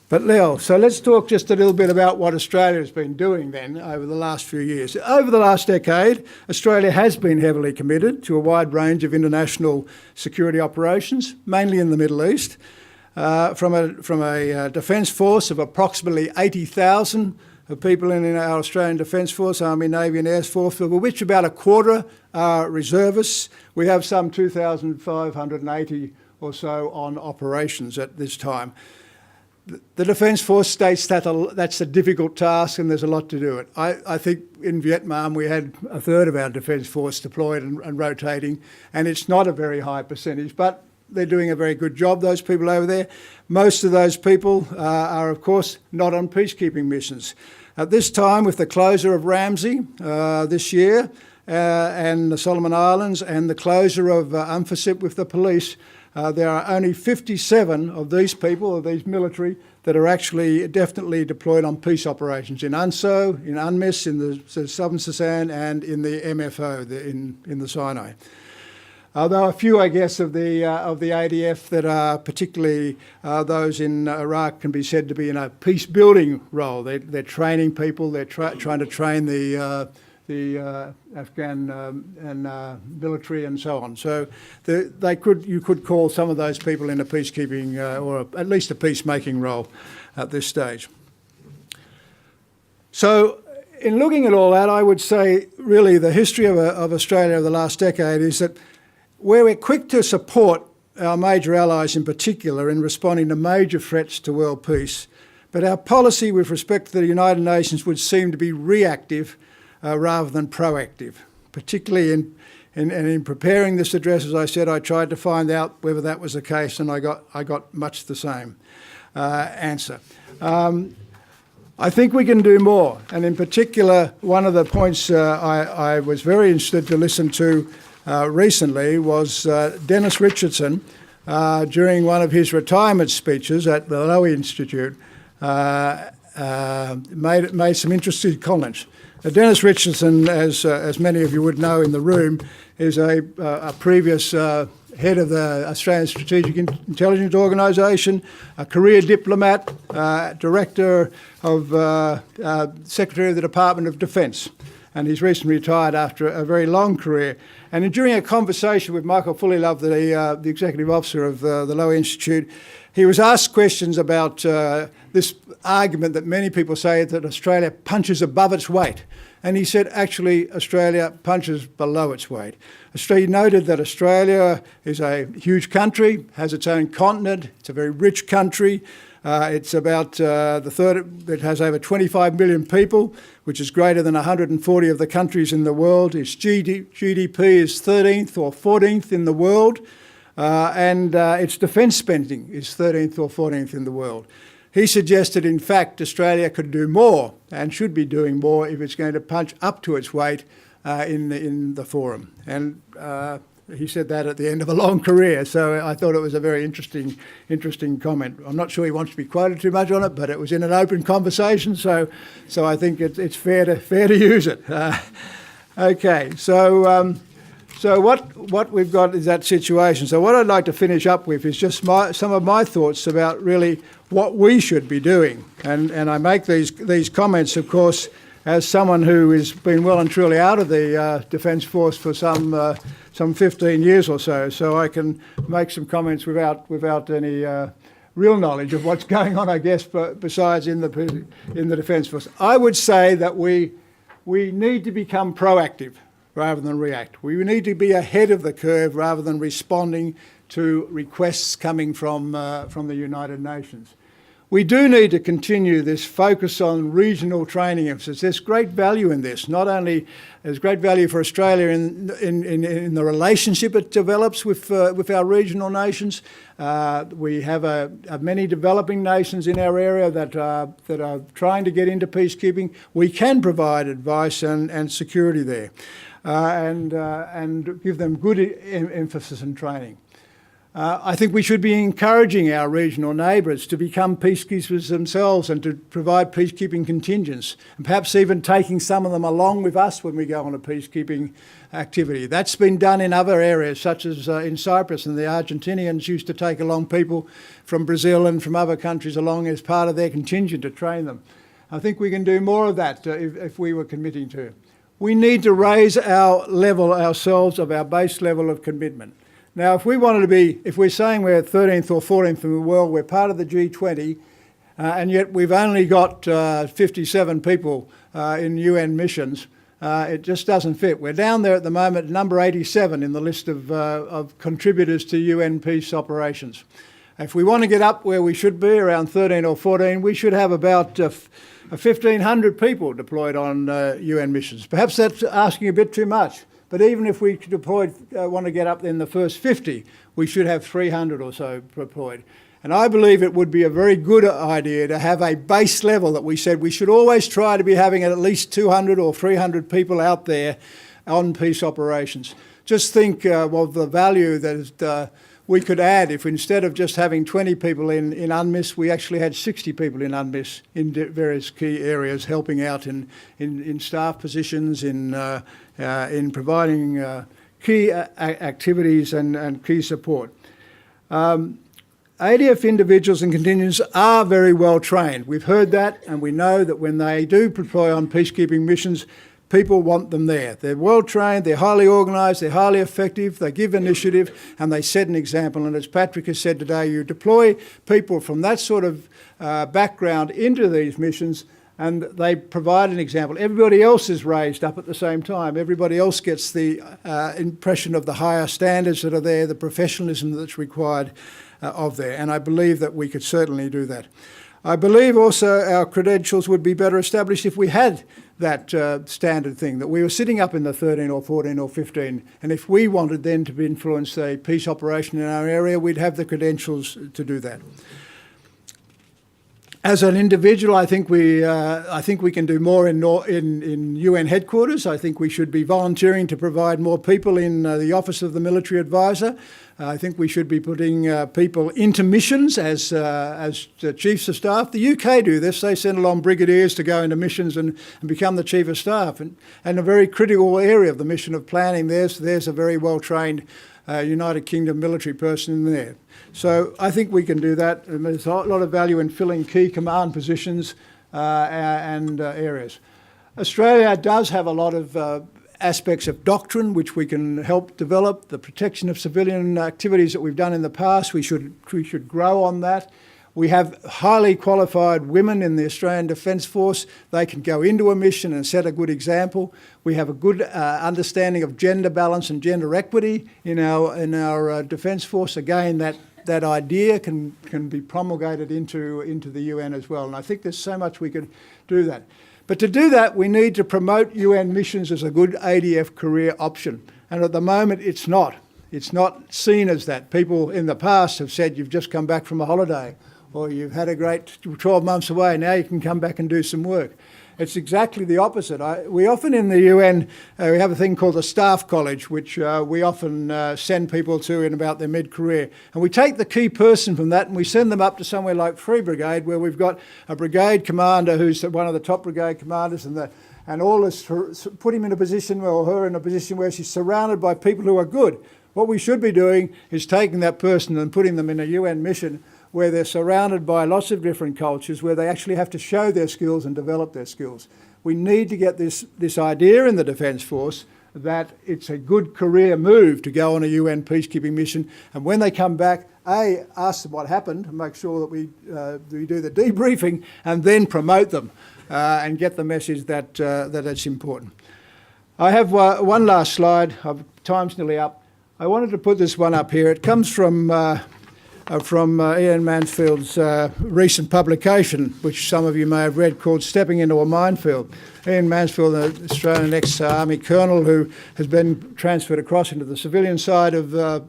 But Leo, so let's talk just a little bit about what Australia has been doing then over the last few years. Over the last decade, Australia has been heavily committed to a wide range of international security operations, mainly in the Middle East, from a defence force of approximately 80,000 of people in our Australian Defence Force, Army, Navy and Air Force, of which about a quarter are reservists. We have some 2,580 or so on operations at this time. The Defence Force states that that's a difficult task and there's a lot to do it. I think in Vietnam we had a third of our Defence Force deployed and rotating, and it's not a very high percentage, but they're doing a very good job, those people over there. Most of those people are, of course, not on peacekeeping missions. At this time, with the closure of Ramsey this year, and the Solomon Islands, and the closure of UNFICYP with the police, there are only 57 of these people, of these military, that are actually definitely deployed on peace operations in UNSO, in UNMISS, in the Southern Sudan, and in the MFO, in the Sinai. There are a few, I guess, of the ADF that are particularly those in Iraq can be said to be in a peace-building role. They're training people. They're trying to train the Afghan military and so on. So you could call some of those people in a peacekeeping or at least a peacemaking role at this stage. So in looking at all that, I would say really the history of Australia of the last decade is that where we're quick to support our major allies in particular in responding to major threats to world peace, but our policy with respect to the United Nations would seem to be reactive rather than proactive. Particularly in preparing this address, as I said, I tried to find out whether that was the case, and I got much the same answer. I think we can do more, and in particular, one of the points I was very interested to listen to recently was Dennis Richardson, during one of his retirement speeches at the Lowy Institute, made some interesting comments. Dennis Richardson, as many of you would know in the room, is a previous head of the Australian Strategic Intelligence Organisation, a career diplomat, director of Secretary of the Department of Defence, and he's recently retired after a very long career. And during a conversation with Michael Fullilove, the executive officer of the Lowy Institute, he was asked questions about this argument that many people say that Australia punches above its weight. And he said, actually, Australia punches below its weight. He noted that Australia is a huge country, has its own continent, it's a very rich country. It's about the third, it has over 25 million people, which is greater than 140 of the countries in the world. Its GDP is 13th or 14th in the world. And its defence spending is 13th or 14th in the world. He suggested, in fact, Australia could do more and should be doing more if it's going to punch up to its weight in the forum. And he said that at the end of a long career, so I thought it was a very interesting comment. I'm not sure he wants to be quoted too much on it, but it was in an open conversation, so I think it's fair to use it. Okay, so what we've got is that situation. So what I'd like to finish up with is just some of my thoughts about really what we should be doing. And I make these comments, of course, as someone who has been well and truly out of the Defence Force for some 15 years or so I can make some comments without any real knowledge of what's going on, I guess, but besides in the Defence Force. I would say that we need to become proactive rather than react. We need to be ahead of the curve rather than responding to requests coming from the United Nations. We do need to continue this focus on regional training emphasis. There's great value in this. Not only there's great value for Australia in the relationship it develops with our regional nations. We have many developing nations in our area that are trying to get into peacekeeping. We can provide advice and security there. And give them good emphasis and training. I think we should be encouraging our regional neighbours to become peacekeepers themselves and to provide peacekeeping contingents, and perhaps even taking some of them along with us when we go on a peacekeeping activity. That's been done in other areas, such as in Cyprus, and the Argentinians used to take along people from Brazil and from other countries along as part of their contingent to train them. I think we can do more of that if we were committing to. We need to raise our level ourselves of our base level of commitment. Now, if we're saying we're 13th or 14th in the world, we're part of the G20, and yet we've only got 57 people in UN missions, it just doesn't fit. We're down there at the moment, number 87 in the list of contributors to UN peace operations. If we want to get up where we should be, around 13 or 14, we should have about 1,500 people deployed on UN missions. Perhaps that's asking a bit too much. But even if we want to get up in the first 50, we should have 300 or so deployed. And I believe it would be a very good idea to have a base level that we said we should always try to be having at least 200 or 300 people out there on peace operations. Just think of the value that we could add if instead of just having 20 people in UNMISS, we actually had 60 people in UNMISS in various key areas, helping out in staff positions, in providing key activities and key support. ADF individuals and contingents are very well trained. We've heard that, and we know that when they do deploy on peacekeeping missions, people want them there. They're well trained, they're highly organised, they're highly effective, they give initiative, and they set an example. And as Patrick has said today, you deploy people from that sort of background into these missions, and they provide an example. Everybody else is raised up at the same time. Everybody else gets the impression of the higher standards that are there, the professionalism that's required of there. And I believe that we could certainly do that. I believe also our credentials would be better established if we had that standard thing, that we were sitting up in the 13 or 14 or 15. And if we wanted then to influence a peace operation in our area, we'd have the credentials to do that. As an individual, I think we can do more in UN headquarters. I think we should be volunteering to provide more people in the Office of the Military Advisor. I think we should be putting people into missions as chiefs of staff. The UK do this. They send along brigadiers to go into missions and become the chief of staff. And a very critical area of the mission of planning, there's a very well-trained United Kingdom military person in there. So I think we can do that. And there's a lot of value in filling key command positions and areas. Australia does have a lot of aspects of doctrine which we can help develop. The protection of civilian activities that we've done in the past, we should grow on that. We have highly qualified women in the Australian Defence Force. They can go into a mission and set a good example. We have a good understanding of gender balance and gender equity in our Defence Force. Again, that idea can be promulgated into the UN as well. And I think there's so much we could do that. But to do that, we need to promote UN missions as a good ADF career option. And at the moment, it's not. It's not seen as that. People in the past have said, you've just come back from a holiday, or you've had a great 12 months away, now you can come back and do some work. It's exactly the opposite. We often in the UN, we have a thing called a staff college, which we often send people to in about their mid-career. And we take the key person from that and we send them up to somewhere like Free Brigade, where we've got a brigade commander who's one of the top brigade commanders, and all is put him in a position, or her in a position where she's surrounded by people who are good. What we should be doing is taking that person and putting them in a UN mission where they're surrounded by lots of different cultures, where they actually have to show their skills and develop their skills. We need to get this idea in the Defence Force that it's a good career move to go on a UN peacekeeping mission, and when they come back, ask them what happened, and make sure that we do the debriefing, and then promote them and get the message that it's important. I have one last slide. Time's nearly up. I wanted to put this one up here. It comes from Ian Mansfield's recent publication, which some of you may have read, called Stepping into a Minefield. Ian Mansfield, an Australian ex-Army colonel who has been transferred across into the civilian side of the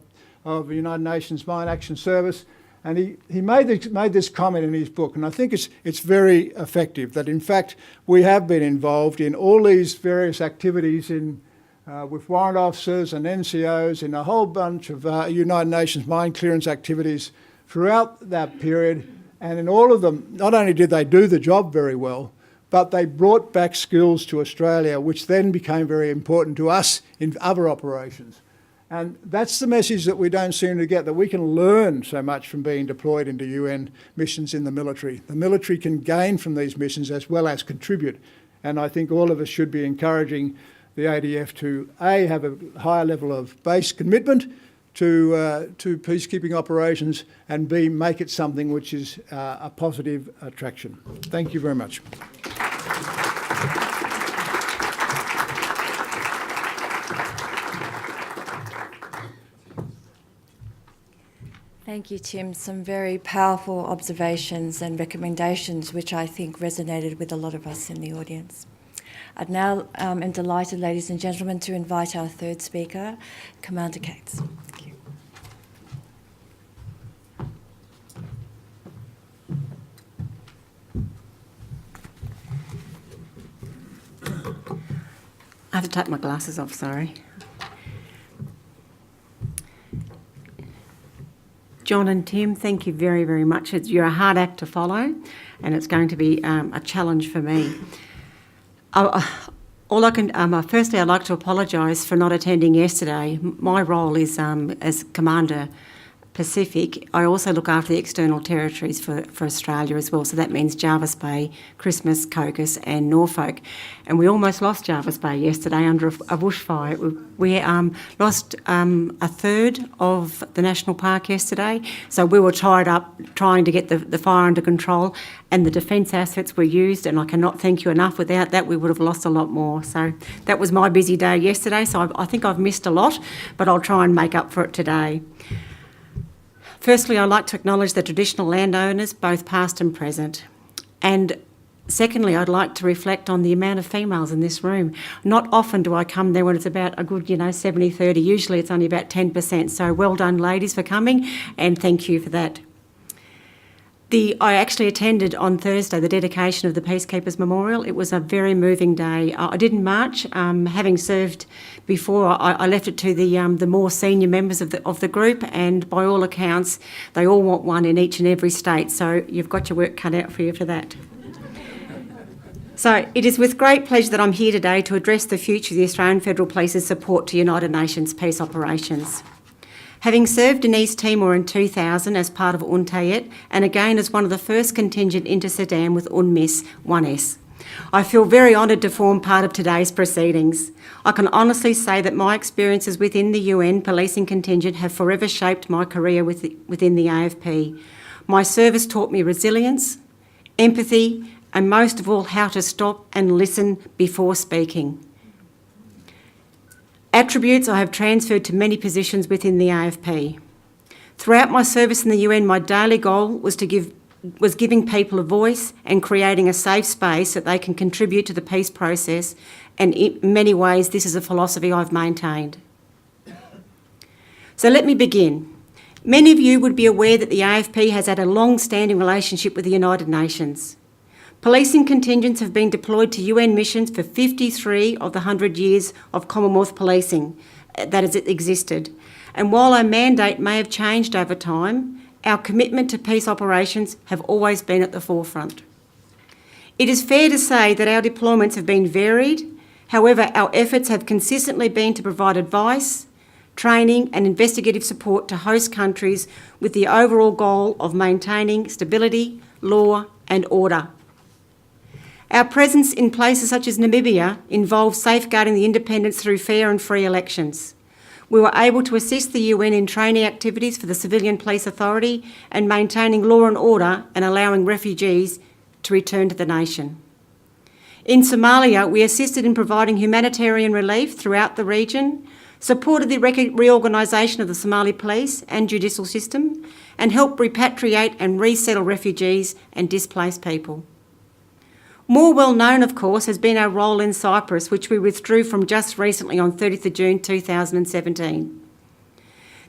United Nations Mine Action Service. And he made this comment in his book, and I think it's very effective, that in fact we have been involved in all these various activities with warrant officers and NCOs in a whole bunch of United Nations mine clearance activities throughout that period. And in all of them, not only did they do the job very well, but they brought back skills to Australia, which then became very important to us in other operations. And that's the message that we don't seem to get, that we can learn so much from being deployed into UN missions in the military. The military can gain from these missions as well as contribute. And I think all of us should be encouraging the ADF to A, have a higher level of base commitment to peacekeeping operations, and B, make it something which is a positive attraction. Thank you very much. Thank you, Tim. Some very powerful observations and recommendations which I think resonated with a lot of us in the audience. I'd now am delighted, ladies and gentlemen, to invite our third speaker, Commander Cates. Thank you. I have to take my glasses off, sorry. John and Tim, thank you very, very much. You're a hard act to follow, and it's going to be a challenge for me. Firstly, I'd like to apologise for not attending yesterday. My role is as Commander Pacific. I also look after the external territories for Australia as well, so that means Jervis Bay, Christmas, Cocos and Norfolk. And we almost lost Jervis Bay yesterday under a bushfire. We lost a third of the national park yesterday, so we were tied up trying to get the fire under control, and the defence assets were used, and I cannot thank you enough. Without that, we would have lost a lot more. So that was my busy day yesterday, so I think I've missed a lot, but I'll try and make up for it today. Firstly, I'd like to acknowledge the traditional landowners, both past and present. And secondly, I'd like to reflect on the amount of females in this room. Not often do I come there when it's about a good, 70-30. Usually it's only about 10%. So well done, ladies, for coming, and thank you for that. I actually attended on Thursday the dedication of the Peacekeepers Memorial. It was a very moving day. I didn't march, having served before. I left it to the more senior members of the group, and by all accounts, they all want one in each and every state. So you've got your work cut out for you for that. So it is with great pleasure that I'm here today to address the future of the Australian Federal Police's support to United Nations peace operations. Having served in East Timor in 2000 as part of UNTAET, and again as one of the first contingent into Sudan with UNMISS 1S, I feel very honoured to form part of today's proceedings. I can honestly say that my experiences within the UN policing contingent have forever shaped my career within the AFP. My service taught me resilience, empathy, and most of all, how to stop and listen before speaking. Attributes I have transferred to many positions within the AFP. Throughout my service in the UN, my daily goal was giving people a voice and creating a safe space that they can contribute to the peace process, and in many ways this is a philosophy I've maintained. So let me begin. Many of you would be aware that the AFP has had a long-standing relationship with the United Nations. Policing contingents have been deployed to UN missions for 53 of the 100 years of Commonwealth policing that has existed. And while our mandate may have changed over time, our commitment to peace operations have always been at the forefront. It is fair to say that our deployments have been varied. However, our efforts have consistently been to provide advice, training and investigative support to host countries with the overall goal of maintaining stability, law and order. Our presence in places such as Namibia involves safeguarding the independence through fair and free elections. We were able to assist the UN in training activities for the Civilian Police Authority and maintaining law and order and allowing refugees to return to the nation. In Somalia, we assisted in providing humanitarian relief throughout the region, supported the reorganisation of the Somali police and judicial system, and helped repatriate and resettle refugees and displaced people. More well known, of course, has been our role in Cyprus, which we withdrew from just recently on 30th of June 2017.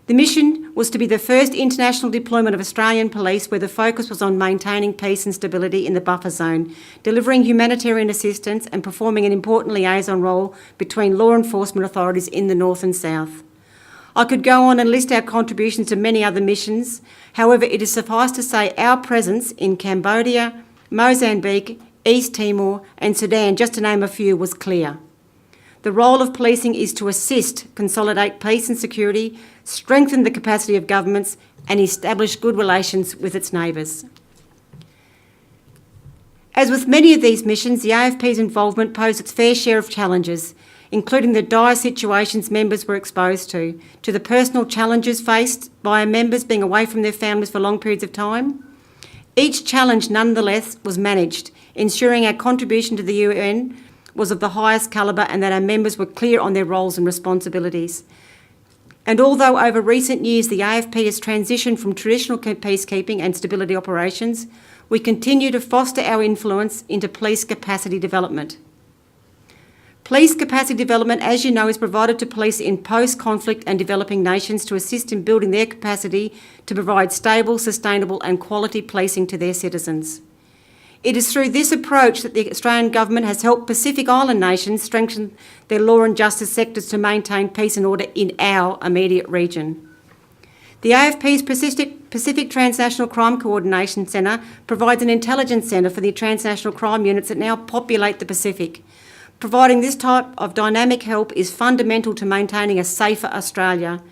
The mission was to be the first international deployment of Australian police where the focus was on maintaining peace and stability in the buffer zone, delivering humanitarian assistance and performing an important liaison role between law enforcement authorities in the north and south. I could go on and list our contributions to many other missions. However, it is suffice to say our presence in Cambodia, Mozambique, East Timor and Sudan, just to name a few, was clear. The role of policing is to assist, consolidate peace and security, strengthen the capacity of governments and establish good relations with its neighbours. As with many of these missions, the AFP's involvement posed its fair share of challenges, including the dire situations members were exposed to the personal challenges faced by our members being away from their families for long periods of time. Each challenge, nonetheless, was managed, ensuring our contribution to the UN was of the highest calibre and that our members were clear on their roles and responsibilities. And although over recent years the AFP has transitioned from traditional peacekeeping and stability operations, we continue to foster our influence into police capacity development. Police capacity development, as you know, is provided to police in post-conflict and developing nations to assist in building their capacity to provide stable, sustainable and quality policing to their citizens. It is through this approach that the Australian Government has helped Pacific Island nations strengthen their law and justice sectors to maintain peace and order in our immediate region. The AFP's Pacific Transnational Crime Coordination Centre provides an intelligence centre for the transnational crime units that now populate the Pacific. Providing this type of dynamic help is fundamental to maintaining a safer Australia,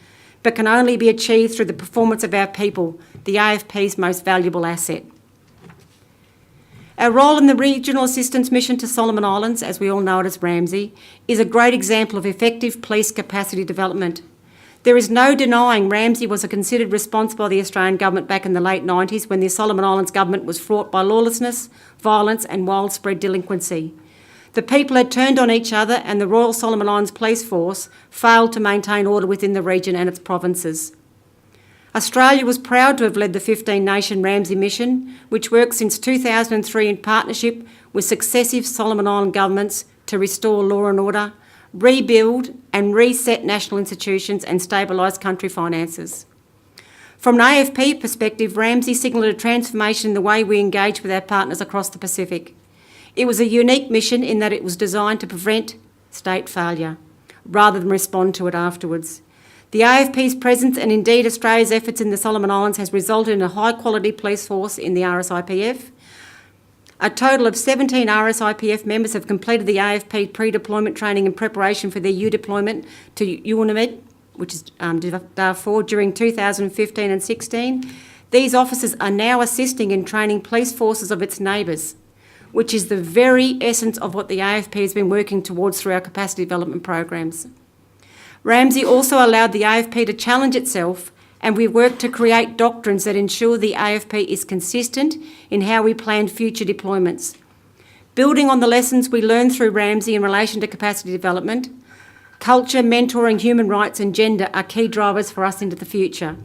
but can only be achieved through the performance of our people, the AFP's most valuable asset. Our role in the Regional Assistance Mission to Solomon Islands, as we all know it as RAMSI, is a great example of effective police capacity development. There is no denying RAMSI was a considered response by the Australian Government back in the late 90s when the Solomon Islands Government was fraught by lawlessness, violence and widespread delinquency. The people had turned on each other and the Royal Solomon Islands Police Force failed to maintain order within the region and its provinces. Australia was proud to have led the 15-nation RAMSI mission, which worked since 2003 in partnership with successive Solomon Island governments to restore law and order, rebuild and reset national institutions and stabilise country finances. From an AFP perspective, RAMSI signalled a transformation in the way we engage with our partners across the Pacific. It was a unique mission in that it was designed to prevent state failure, rather than respond to it afterwards. The AFP's presence and indeed Australia's efforts in the Solomon Islands has resulted in a high-quality police force in the RSIPF. A total of 17 RSIPF members have completed the AFP pre-deployment training in preparation for their deployment to UNAA, which is Darfur, during 2015 and 16. These officers are now assisting in training police forces of its neighbours, which is the very essence of what the AFP has been working towards through our capacity development programs. RAMSI also allowed the AFP to challenge itself, and we worked to create doctrines that ensure the AFP is consistent in how we plan future deployments. Building on the lessons we learned through RAMSI in relation to capacity development, culture, mentoring, human rights and gender are key drivers for us into the future.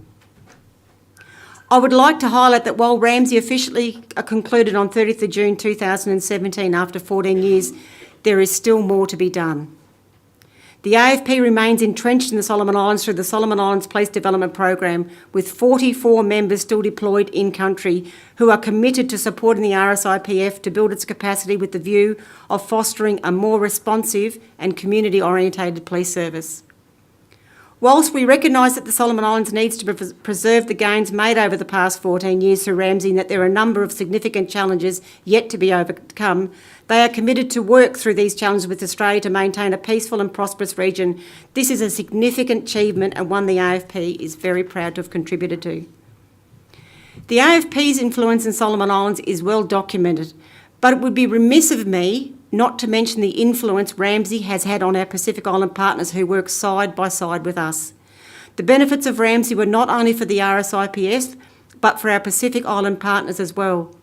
I would like to highlight that while RAMSI officially concluded on 30th of June 2017 after 14 years, there is still more to be done. The AFP remains entrenched in the Solomon Islands through the Solomon Islands Police Development Program, with 44 members still deployed in country who are committed to supporting the RSIPF to build its capacity with the view of fostering a more responsive and community-orientated police service. Whilst we recognise that the Solomon Islands needs to preserve the gains made over the past 14 years through RAMSI and that there are a number of significant challenges yet to be overcome, they are committed to work through these challenges with Australia to maintain a peaceful and prosperous region. This is a significant achievement and one the AFP is very proud to have contributed to. The AFP's influence in Solomon Islands is well documented, but it would be remiss of me not to mention the influence RAMSI has had on our Pacific Island partners who work side by side with us. The benefits of RAMSI were not only for the RSIPF, but for our Pacific Island partners as well.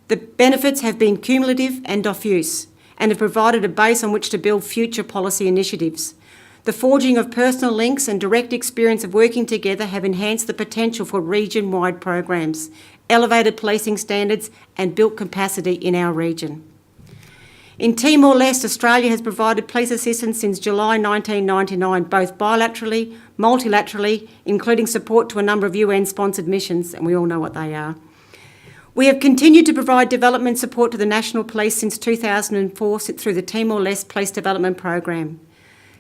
The benefits have been cumulative and diffuse, and have provided a base on which to build future policy initiatives. The forging of personal links and direct experience of working together have enhanced the potential for region-wide programs, elevated policing standards, and built capacity in our region. In Timor-Leste, Australia has provided police assistance since July 1999, both bilaterally, multilaterally, including support to a number of UN-sponsored missions, and we all know what they are. We have continued to provide development support to the National Police since 2004 through the Timor-Leste Police Development Program.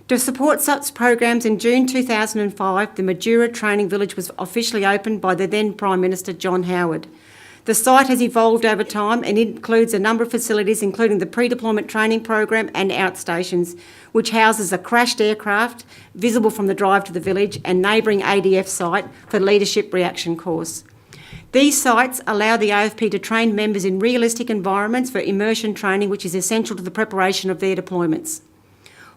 To support such programs, in June 2005, the Majura Training Village was officially opened by the then Prime Minister John Howard. The site has evolved over time and includes a number of facilities, including the pre-deployment training program and outstations, which houses a crashed aircraft visible from the drive to the village and neighbouring ADF site for leadership reaction course. These sites allow the AFP to train members in realistic environments for immersion training, which is essential to the preparation of their deployments.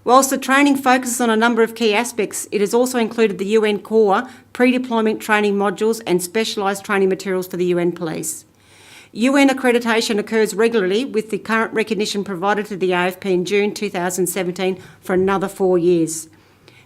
Whilst the training focuses on a number of key aspects, it has also included the UN Core pre-deployment training modules and specialised training materials for the UN Police. UN accreditation occurs regularly, with the current recognition provided to the AFP in June 2017 for another 4 years.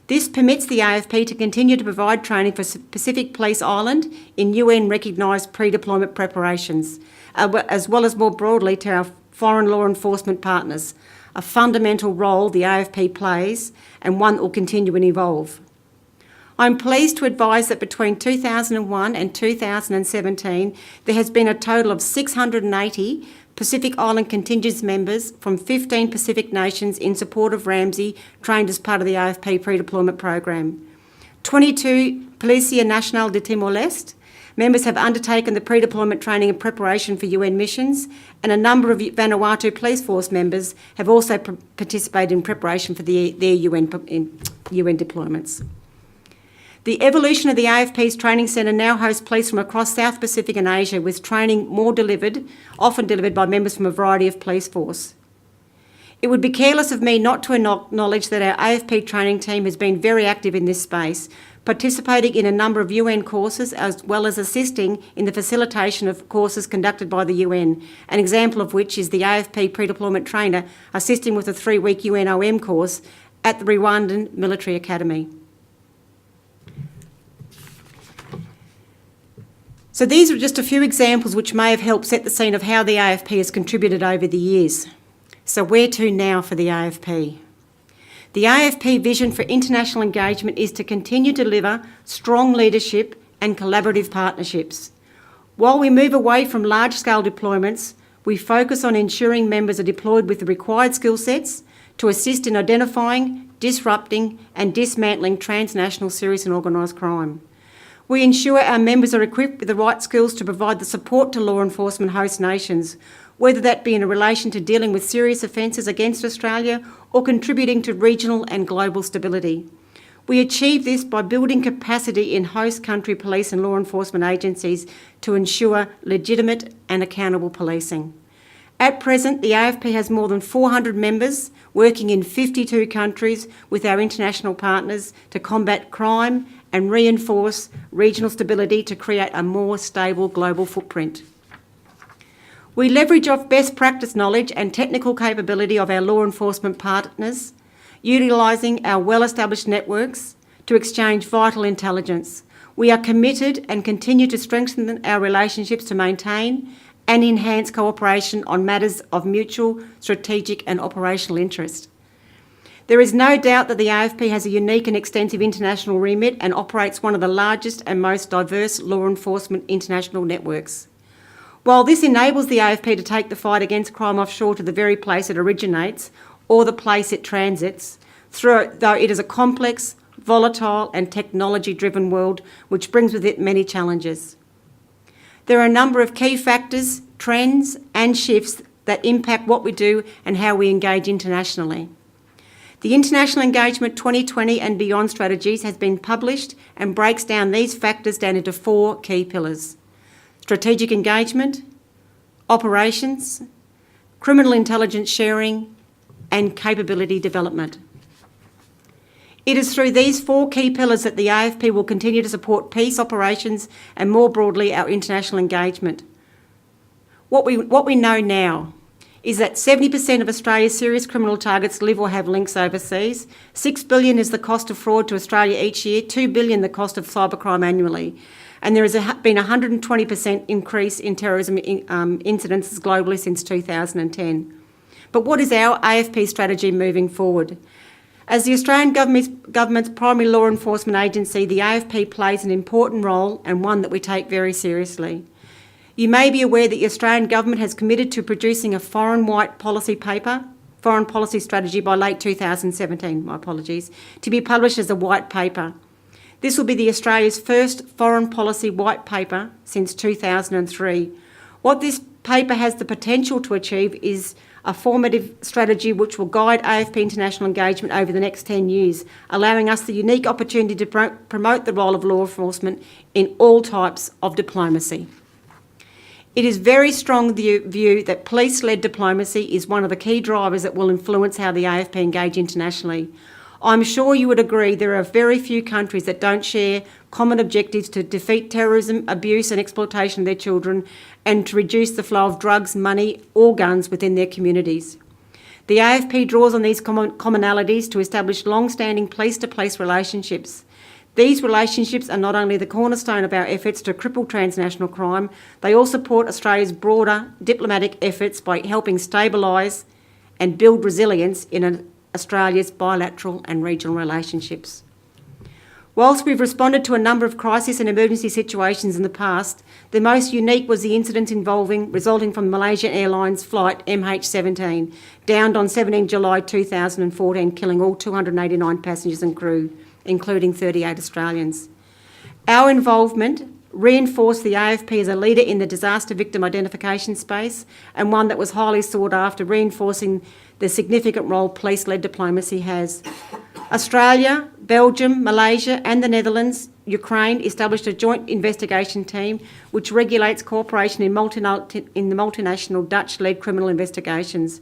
This permits the AFP to continue to provide training for Pacific Police Island in UN-recognised pre-deployment preparations, as well as more broadly to our foreign law enforcement partners, a fundamental role the AFP plays and one that will continue and evolve. I'm pleased to advise that between 2001 and 2017, there has been a total of 680 Pacific Island contingent members from 15 Pacific nations in support of Ramsey trained as part of the AFP pre-deployment program. 22 Policia Nacional de Timor-Leste members have undertaken the pre-deployment training and preparation for UN missions, and a number of Vanuatu Police Force members have also participated in preparation for their UN deployments. The evolution of the AFP's training centre now hosts police from across South Pacific and Asia, with training often delivered by members from a variety of police force. It would be careless of me not to acknowledge that our AFP training team has been very active in this space, participating in a number of UN courses as well as assisting in the facilitation of courses conducted by the UN, an example of which is the AFP pre-deployment trainer assisting with a 3-week UNOM course at the Rwandan Military Academy. So these are just a few examples which may have helped set the scene of how the AFP has contributed over the years. So where to now for the AFP? The AFP vision for international engagement is to continue to deliver strong leadership and collaborative partnerships. While we move away from large-scale deployments, we focus on ensuring members are deployed with the required skill sets to assist in identifying, disrupting and dismantling transnational serious and organised crime. We ensure our members are equipped with the right skills to provide the support to law enforcement host nations, whether that be in relation to dealing with serious offences against Australia or contributing to regional and global stability. We achieve this by building capacity in host country police and law enforcement agencies to ensure legitimate and accountable policing. At present, the AFP has more than 400 members working in 52 countries with our international partners to combat crime and reinforce regional stability to create a more stable global footprint. We leverage off best practice knowledge and technical capability of our law enforcement partners, utilising our well-established networks to exchange vital intelligence. We are committed and continue to strengthen our relationships to maintain and enhance cooperation on matters of mutual, strategic and operational interest. There is no doubt that the AFP has a unique and extensive international remit and operates one of the largest and most diverse law enforcement international networks. While this enables the AFP to take the fight against crime offshore to the very place it originates or the place it transits, though it is a complex, volatile and technology-driven world which brings with it many challenges. There are a number of key factors, trends and shifts that impact what we do and how we engage internationally. The International Engagement 2020 and Beyond strategies has been published and breaks down these factors down into 4 key pillars: strategic engagement, operations, criminal intelligence sharing, and capability development. It is through these 4 key pillars that the AFP will continue to support peace operations and more broadly our international engagement. What we know now is that 70% of Australia's serious criminal targets live or have links overseas. $6 billion is the cost of fraud to Australia each year, $2 billion the cost of cybercrime annually. And there has been a 120% increase in terrorism incidences globally since 2010. But what is our AFP strategy moving forward? As the Australian government's primary law enforcement agency, the AFP plays an important role and one that we take very seriously. You may be aware that the Australian government has committed to producing a foreign policy strategy by late 2017, to be published as a white paper. This will be the Australia's first foreign policy white paper since 2003. What this paper has the potential to achieve is a formative strategy which will guide AFP international engagement over the next 10 years, allowing us the unique opportunity to promote the role of law enforcement in all types of diplomacy. It is very strong view that police-led diplomacy is one of the key drivers that will influence how the AFP engage internationally. I'm sure you would agree there are very few countries that don't share common objectives to defeat terrorism, abuse and exploitation of their children and to reduce the flow of drugs, money or guns within their communities. The AFP draws on these commonalities to establish long-standing police-to-police relationships. These relationships are not only the cornerstone of our efforts to cripple transnational crime, they also support Australia's broader diplomatic efforts by helping stabilise and build resilience in Australia's bilateral and regional relationships. Whilst we've responded to a number of crisis and emergency situations in the past, the most unique was the incident resulting from Malaysia Airlines flight MH17, downed on 17 July 2014, killing all 289 passengers and crew, including 38 Australians. Our involvement reinforced the AFP as a leader in the disaster victim identification space, and one that was highly sought after, reinforcing the significant role police-led diplomacy has. Australia, Belgium, Malaysia and the Netherlands, Ukraine established a joint investigation team which regulates cooperation in the multinational Dutch-led criminal investigations.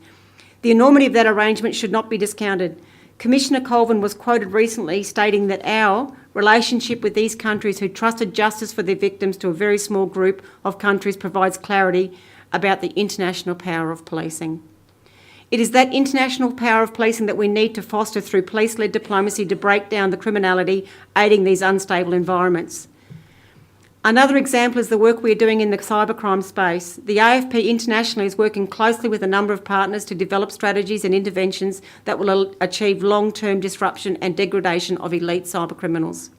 The enormity of that arrangement should not be discounted. Commissioner Colvin was quoted recently stating that our relationship with these countries who trusted justice for their victims to a very small group of countries provides clarity about the international power of policing. It is that international power of policing that we need to foster through police-led diplomacy to break down the criminality aiding these unstable environments. Another example is the work we are doing in the cybercrime space. The AFP internationally is working closely with a number of partners to develop strategies and interventions that will achieve long-term disruption and degradation of elite cybercriminals.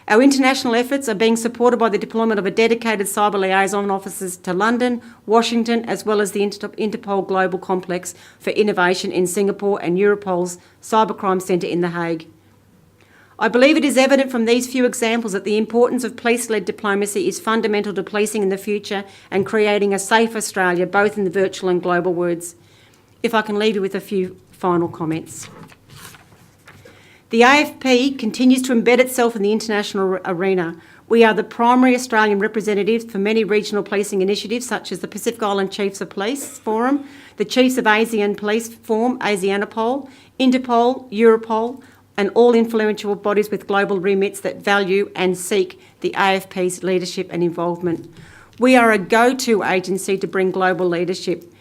Our international efforts are being supported by the deployment of a dedicated cyber liaison officers to London, Washington, as well as the Interpol Global Complex for Innovation in Singapore and Europol's Cybercrime Centre in The Hague. I believe it is evident from these few examples that the importance of police-led diplomacy is fundamental to policing in the future and creating a safe Australia, both in the virtual and global words. If I can leave you with a few final comments. The AFP continues to embed itself in the international arena. We are the primary Australian representatives for many regional policing initiatives, such as the Pacific Island Chiefs of Police Forum, the Chiefs of ASEAN Police Forum, ASEANAPOL, Interpol, Europol, and all influential bodies with global remits that value and seek the AFP's leadership and involvement. We are a go-to agency to bring global leadership.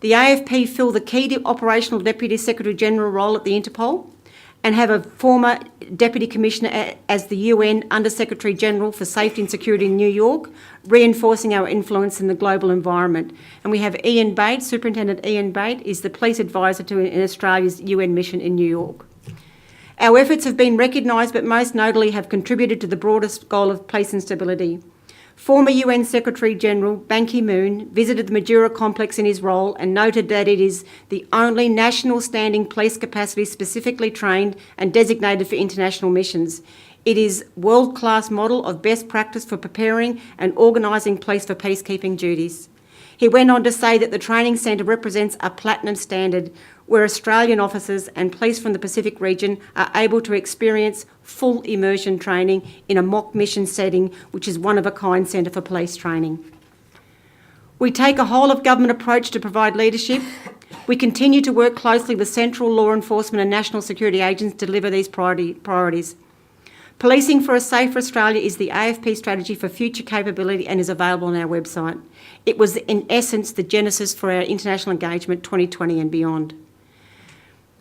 The AFP fill the key operational Deputy Secretary-General role at the Interpol and have a former Deputy Commissioner as the UN Under-Secretary-General for Safety and Security in New York, reinforcing our influence in the global environment. And we have Ian Bate, Superintendent Ian Bate, is the Police Advisor in Australia's UN mission in New York. Our efforts have been recognised, but most notably have contributed to the broadest goal of peace and stability. Former UN Secretary-General Ban Ki-moon visited the Majura complex in his role and noted that it is the only national standing police capacity specifically trained and designated for international missions. It is a world-class model of best practice for preparing and organising police for peacekeeping duties. He went on to say that the training centre represents a platinum standard where Australian officers and police from the Pacific region are able to experience full immersion training in a mock mission setting, which is one-of-a-kind centre for police training. We take a whole-of-government approach to provide leadership. We continue to work closely with central law enforcement and national security agents to deliver these priorities. Policing for a Safer Australia is the AFP strategy for future capability and is available on our website. It was, in essence, the genesis for our international engagement 2020 and beyond.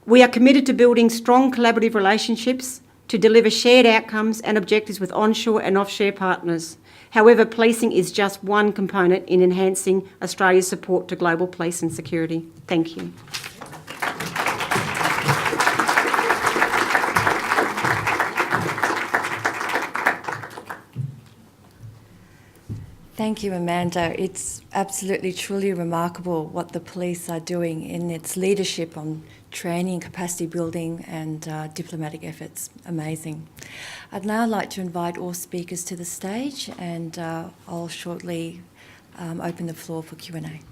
We are committed to building strong collaborative relationships to deliver shared outcomes and objectives with onshore and offshore partners. However, policing is just one component in enhancing Australia's support to global police and security. Thank you. Thank you, Amanda. It's absolutely, truly remarkable what the police are doing in its leadership on training, capacity building and diplomatic efforts. Amazing. I'd now like to invite all speakers to the stage and I'll shortly open the floor for Q&A.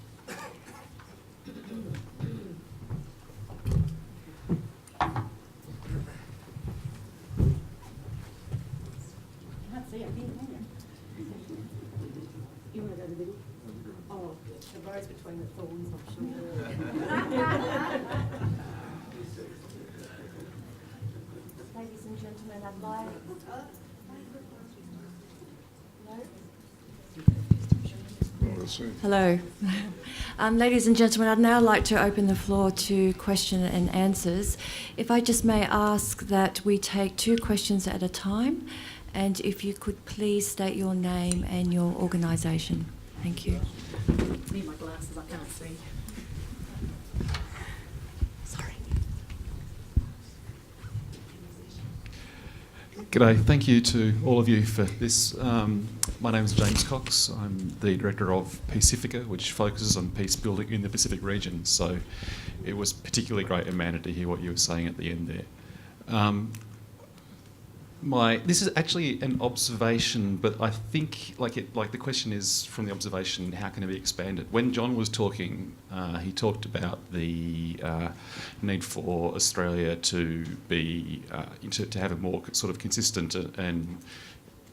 Between the thorns, I'm sure. Ladies and gentlemen, I'd like... Hello. Ladies and gentlemen, I'd now like to open the floor to question and answers. If I just may ask that we take 2 questions at a time, and if you could please state your name and your organisation. Thank you. Need my glasses, I can't see. Good G'day. Thank you to all of you for this. My name is James Cox. I'm the Director of Pacifica, which focuses on peace building in the Pacific region. So it was particularly great, Amanda, to hear what you were saying at the end there. This is actually an observation, but I think the question is from the observation, how can it be expanded? When John was talking, he talked about the need for Australia to be to have a more sort of consistent and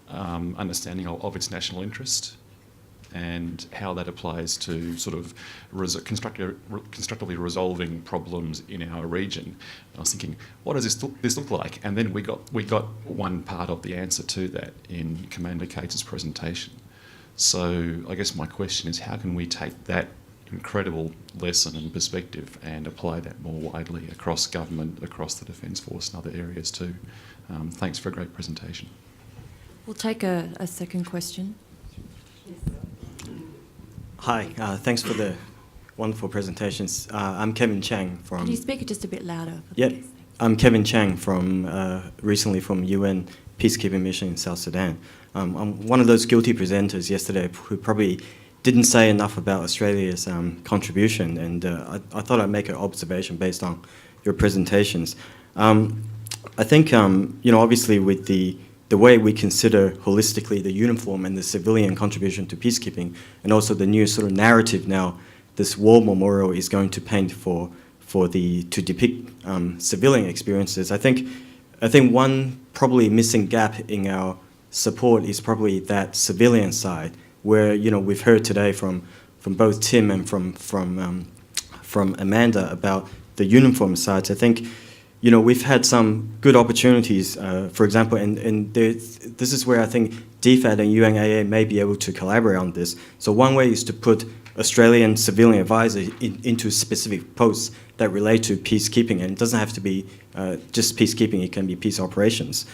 understanding of its national interest, and how that applies to sort of constructively resolving problems in our region. And I was thinking, what does this look like? And then we got one part of the answer to that in Commander Cates' presentation. So I guess my question is, how can we take that incredible lesson and perspective and apply that more widely across government, across the Defence Force and other areas too? Thanks for a great presentation. We'll take a second question. Hi, thanks for the wonderful presentations. I'm Kevin Chang from... Can you speak it just a bit louder? Yep, I'm Kevin Chang from recently from UN Peacekeeping Mission in South Sudan. I'm one of those guilty presenters yesterday who probably didn't say enough about Australia's contribution, and I thought I'd make an observation based on your presentations. I think, obviously with the way we consider holistically the uniform and the civilian contribution to peacekeeping, and also the new sort of narrative now, this war memorial is going to paint to depict civilian experiences. I think one probably missing gap in our support is probably that civilian side, where we've heard today from both Tim and from Amanda about the uniform sides. I think we've had some good opportunities, for example, and this is where I think DFAT and UNAA may be able to collaborate on this. So one way is to put Australian civilian advisors into specific posts that relate to peacekeeping, and it doesn't have to be just peacekeeping, it can be peace operations,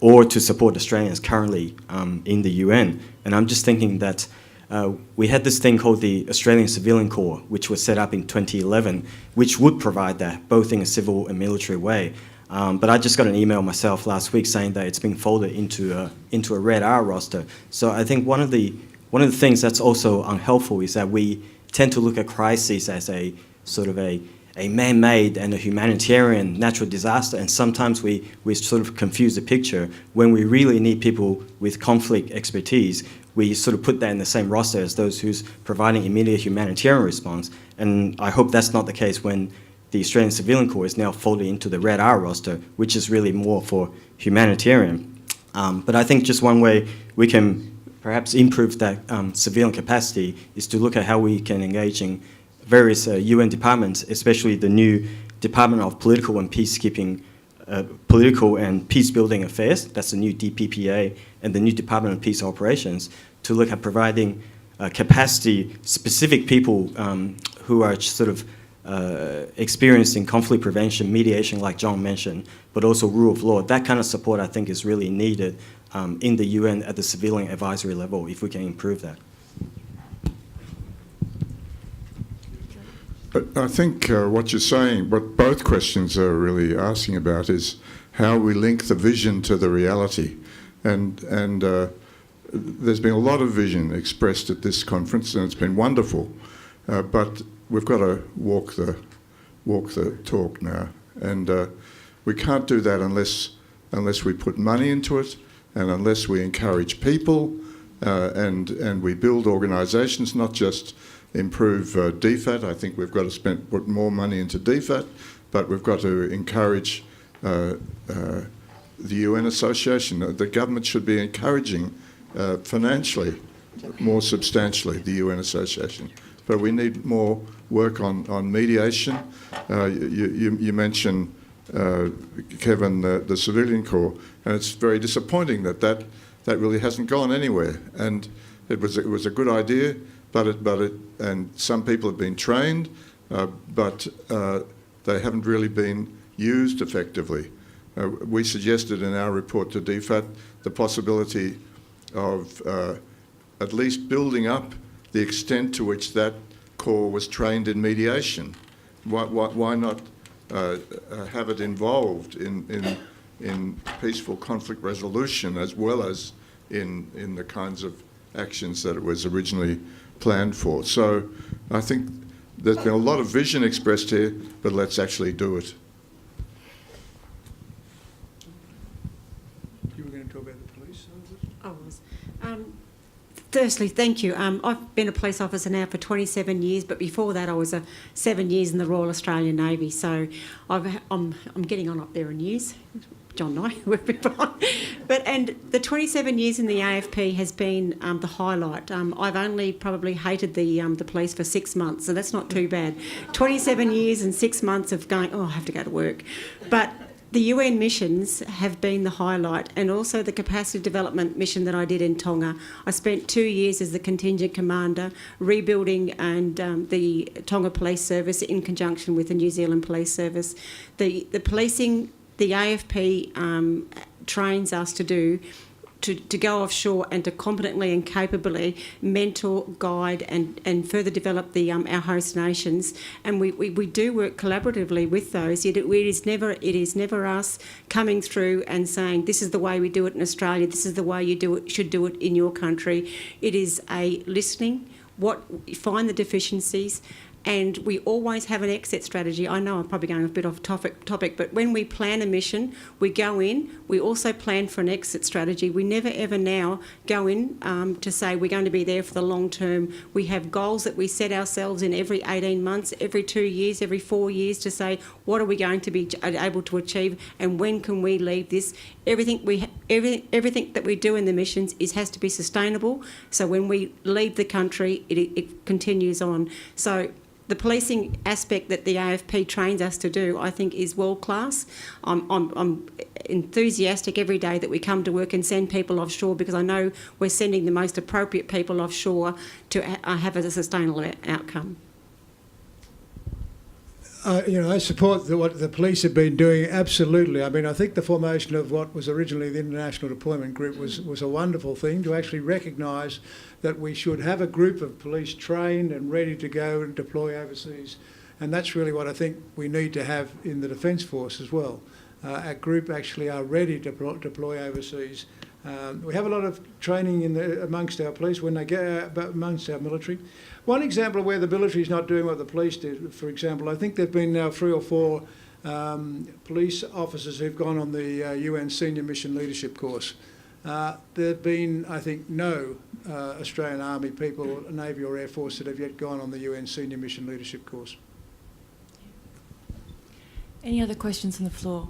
or to support Australians currently in the UN. And I'm just thinking that we had this thing called the Australian Civilian Corps, which was set up in 2011, which would provide that, both in a civil and military way. But I just got an email myself last week saying that it's been folded into a Red R roster. So I think one of the things that's also unhelpful is that we tend to look at crises as a sort of a man-made and a humanitarian natural disaster, and sometimes we sort of confuse the picture. When we really need people with conflict expertise, we sort of put that in the same roster as those who's providing immediate humanitarian response. And I hope that's not the case when the Australian Civilian Corps is now folded into the Red R roster, which is really more for humanitarian. But I think just one way we can perhaps improve that civilian capacity is to look at how we can engage in various UN departments, especially the new Department of Political and Peacekeeping, Political and Peace-Building Affairs, that's the new DPPA, and the new Department of Peace Operations, to look at providing capacity-specific people who are sort of experienced in conflict prevention, mediation, like John mentioned, but also rule of law. That kind of support, I think, is really needed in the UN at the civilian advisory level, if we can improve that. I think what you're saying, what both questions are really asking about, is how we link the vision to the reality. And there's been a lot of vision expressed at this conference, and it's been wonderful. But we've got to walk the talk now, and we can't do that unless we put money into it, and unless we encourage people, and we build organisations, not just improve DFAT. I think we've got to put more money into DFAT, but we've got to encourage the UN Association. The government should be encouraging financially, more substantially, the UN Association. But we need more work on mediation. You mentioned, Kevin, the Civilian Corps, and it's very disappointing that really hasn't gone anywhere. And it was a good idea, and some people have been trained, but they haven't really been used effectively. We suggested in our report to DFAT the possibility of at least building up the extent to which that corps was trained in mediation. Why not have it involved in in peaceful conflict resolution as well as in the kinds of actions that it was originally planned for. So I think there's been a lot of vision expressed here, but let's actually do it. You were going to talk about the police? I was. Firstly, thank you. I've been a police officer now for 27 years, but before that I was 7 years in the Royal Australian Navy, so I'm getting on up there in years. John and I, we've been on. And the 27 years in the AFP has been the highlight. I've only probably hated the police for 6 months, so that's not too bad. 27 years and 6 months of going, oh, I have to go to work. But the UN missions have been the highlight, and also the capacity development mission that I did in Tonga. I spent 2 years as the contingent commander, rebuilding and the Tonga Police Service in conjunction with the New Zealand Police Service. The policing the AFP trains us to do, to go offshore and to competently and capably mentor, guide and further develop the our host nations. And we do work collaboratively with those, yet it is never us coming through and saying, this is the way we do it in Australia, this is the way you should do it in your country. It is a listening, find the deficiencies, and we always have an exit strategy. I know I'm probably going a bit off topic, but when we plan a mission, we go in, we also plan for an exit strategy. We never ever now go in to say we're going to be there for the long term. We have goals that we set ourselves in every 18 months, every 2 years, every 4 years to say what are we going to be able to achieve and when can we leave this. Everything that we do in the missions has to be sustainable. So when we leave the country, it continues on. So the policing aspect that the AFP trains us to do, I think, is world class. I'm enthusiastic every day that we come to work and send people offshore, because I know we're sending the most appropriate people offshore to have a sustainable outcome. I support what the police have been doing, absolutely. I mean, I think the formation of what was originally the International Deployment Group was a wonderful thing, to actually recognise that we should have a group of police trained and ready to go and deploy overseas. And that's really what I think we need to have in the Defence Force as well. Our group actually are ready to deploy overseas. We have a lot of training amongst our police when they go amongst our military. One example of where the military is not doing what the police did, for example, I think there have been now 3 or 4 police officers who've gone on the UN Senior Mission Leadership course. There have been, I think, no Australian Army people, Navy or Air Force that have yet gone on the UN Senior Mission Leadership course. Any other questions on the floor?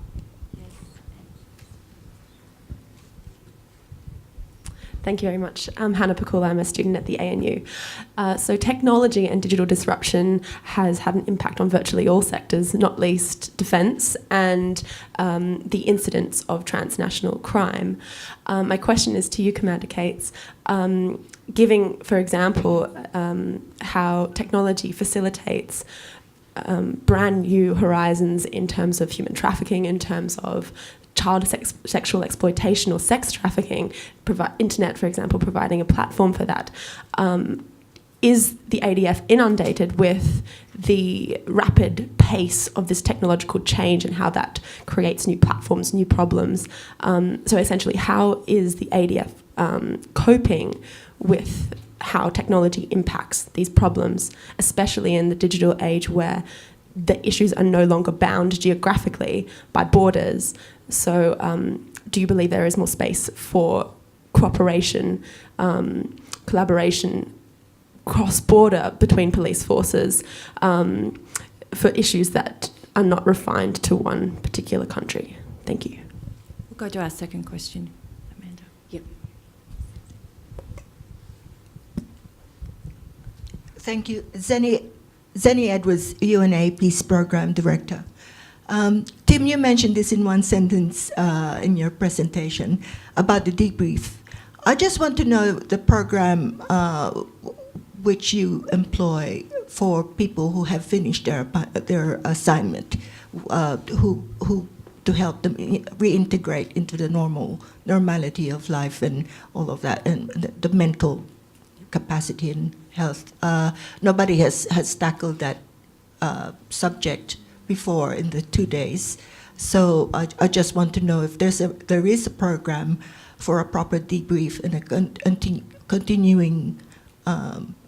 Thank you very much. I'm Hannah Pakula. I'm a student at the ANU. So technology and digital disruption has had an impact on virtually all sectors, not least defence and the incidence of transnational crime. My question is to you, Commander Cates. Giving, for example, how technology facilitates brand new horizons in terms of human trafficking, in terms of child sexual exploitation or sex trafficking, internet, for example, providing a platform for that. Is the ADF inundated with the rapid pace of this technological change and how that creates new platforms, new problems? So essentially, how is the ADF coping with how technology impacts these problems, especially in the digital age where the issues are no longer bound geographically by borders? So do you believe there is more space for cooperation, collaboration, cross-border between police forces for issues that are not refined to one particular country? Thank you. We'll go to our second question, Amanda. Yep. Thank you. Zenny Edwards, UNAA Peace Program Director. Tim, you mentioned this in one sentence in your presentation about the debrief. I just want to know the program which you employ for people who have finished their assignment, who to help them reintegrate into the normality of life and all of that, and the mental capacity and health. Nobody has tackled that subject before in the 2 days. So I just want to know if there is a program for a proper debrief and a continuing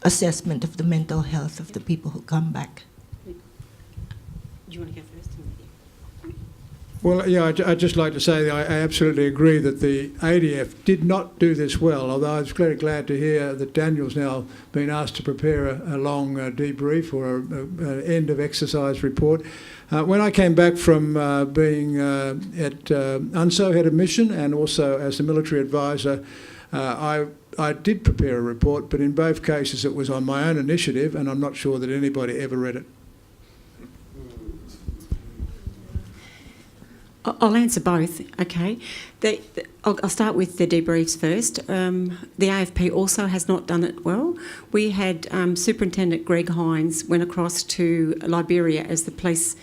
assessment of the mental health of the people who come back. Do you want to go first? Well, yeah, I'd just like to say I absolutely agree that the ADF did not do this well, although I was very glad to hear that Daniel's now been asked to prepare a long debrief or an end of exercise report. When I came back from being at UNSO, head of mission, and also as a military advisor, I did prepare a report, but in both cases it was on my own initiative, and I'm not sure that anybody ever read it. I'll answer both, okay. I'll start with the debriefs first. The AFP also has not done it well. We had Superintendent Greg Hines went across to Liberia as the police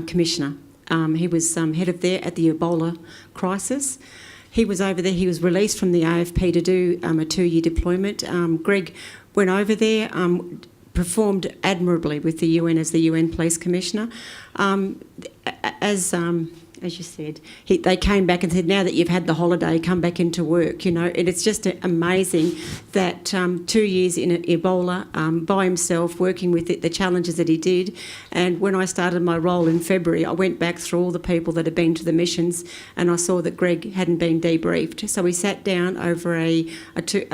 commissioner. He was head of there at the Ebola crisis. He was over there, he was released from the AFP to do a 2-year deployment. Greg went over there, performed admirably with the UN as the UN Police Commissioner. As you said, they came back and said, now that you've had the holiday, come back into work, you know. And it's just amazing that 2 years in Ebola, by himself, working with it, the challenges that he did. And when I started my role in February, I went back through all the people that had been to the missions, and I saw that Greg hadn't been debriefed. So we sat down over 2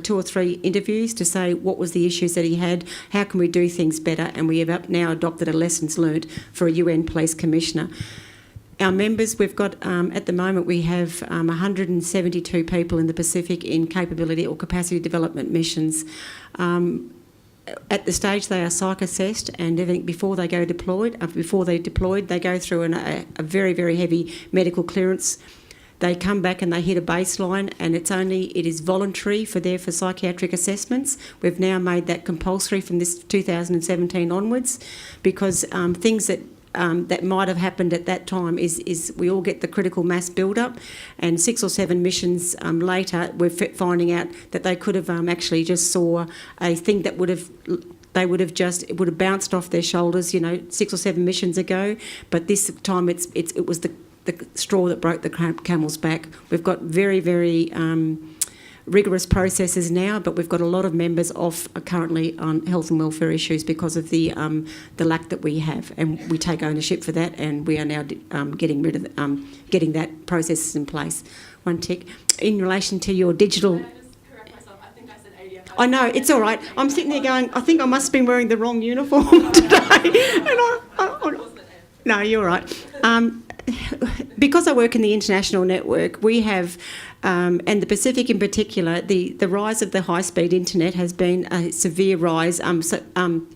or 3 interviews to say what was the issues that he had, how can we do things better, and we have now adopted a lessons learned for a UN Police Commissioner. Our members, we've got, at the moment, we have 172 people in the Pacific in capability or capacity development missions. At the stage they are psych-assessed, and everything before they go deployed. Before they deployed, they go through a very, very heavy medical clearance. They come back and they hit a baseline, and it is voluntary for psychiatric assessments. We've now made that compulsory from this 2017 onwards, because things that might have happened at that time is we all get the critical mass build-up, and 6 or 7 missions later we're finding out that they could have actually just saw a thing that would have bounced off their shoulders, 6 or 7 missions ago, but this time it was the straw that broke the camel's back. We've got very, very rigorous processes now, but we've got a lot of members off currently on health and welfare issues because of the lack that we have, and we take ownership for that, and we are now getting rid of getting that process in place. One tick. In relation to your digital. I know, it's all right. I'm sitting there going, I think I must have been wearing the wrong uniform today. No, you're right. Because I work in the international network, we have, and the Pacific in particular, the rise of the high-speed internet has been a severe rise,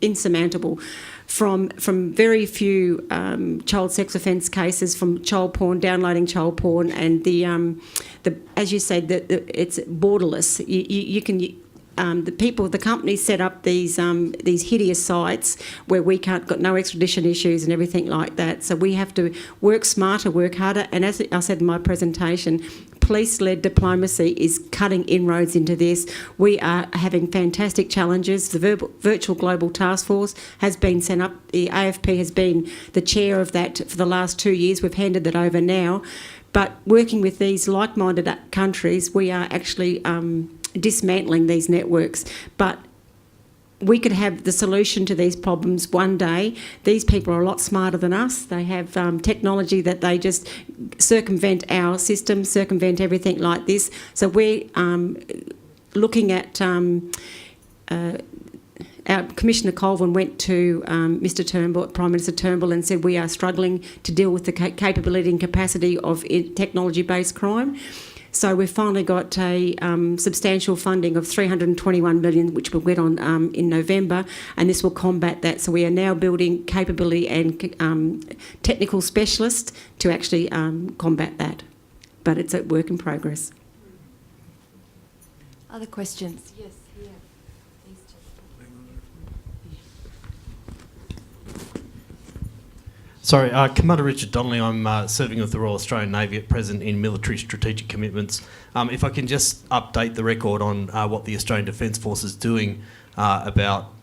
insurmountable, from very few child sex offence cases, from child porn, downloading child porn, and as you said, it's borderless. The companies set up these hideous sites where we got no extradition issues and everything like that. So we have to work smarter, work harder. And as I said in my presentation, police-led diplomacy is cutting inroads into this. We are having fantastic challenges. The Virtual Global Task Force has been set up. The AFP has been the chair of that for the last 2 years. We've handed that over now. But working with these like-minded countries, we are actually dismantling these networks. But we could have the solution to these problems one day. These people are a lot smarter than us. They have technology that they just circumvent our system, circumvent everything like this. So we're looking at our Commissioner Colvin went to Mr Turnbull, Prime Minister Turnbull, and said we are struggling to deal with the capability and capacity of technology-based crime. So we've finally got a substantial funding of $321 million, which we'll get on in November, and this will combat that. So we are now building capability and technical specialists to actually combat that. But it's a work in progress. Other questions? Yes. Sorry, Commander Richard Donnelly. I'm serving with the Royal Australian Navy at present in military strategic commitments. If I can just update the record on what the Australian Defence Force is doing about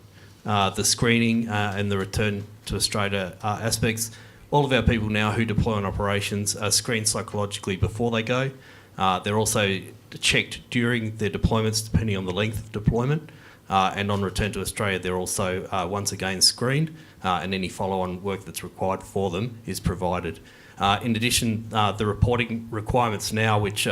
the screening and the return to Australia aspects. all of our people now who deploy on operations are screened psychologically before they go. They're also checked during their deployments, depending on the length of deployment. And on return to Australia, they're also once again screened, and any follow-on work that's required for them is provided. In addition, the reporting requirements now, which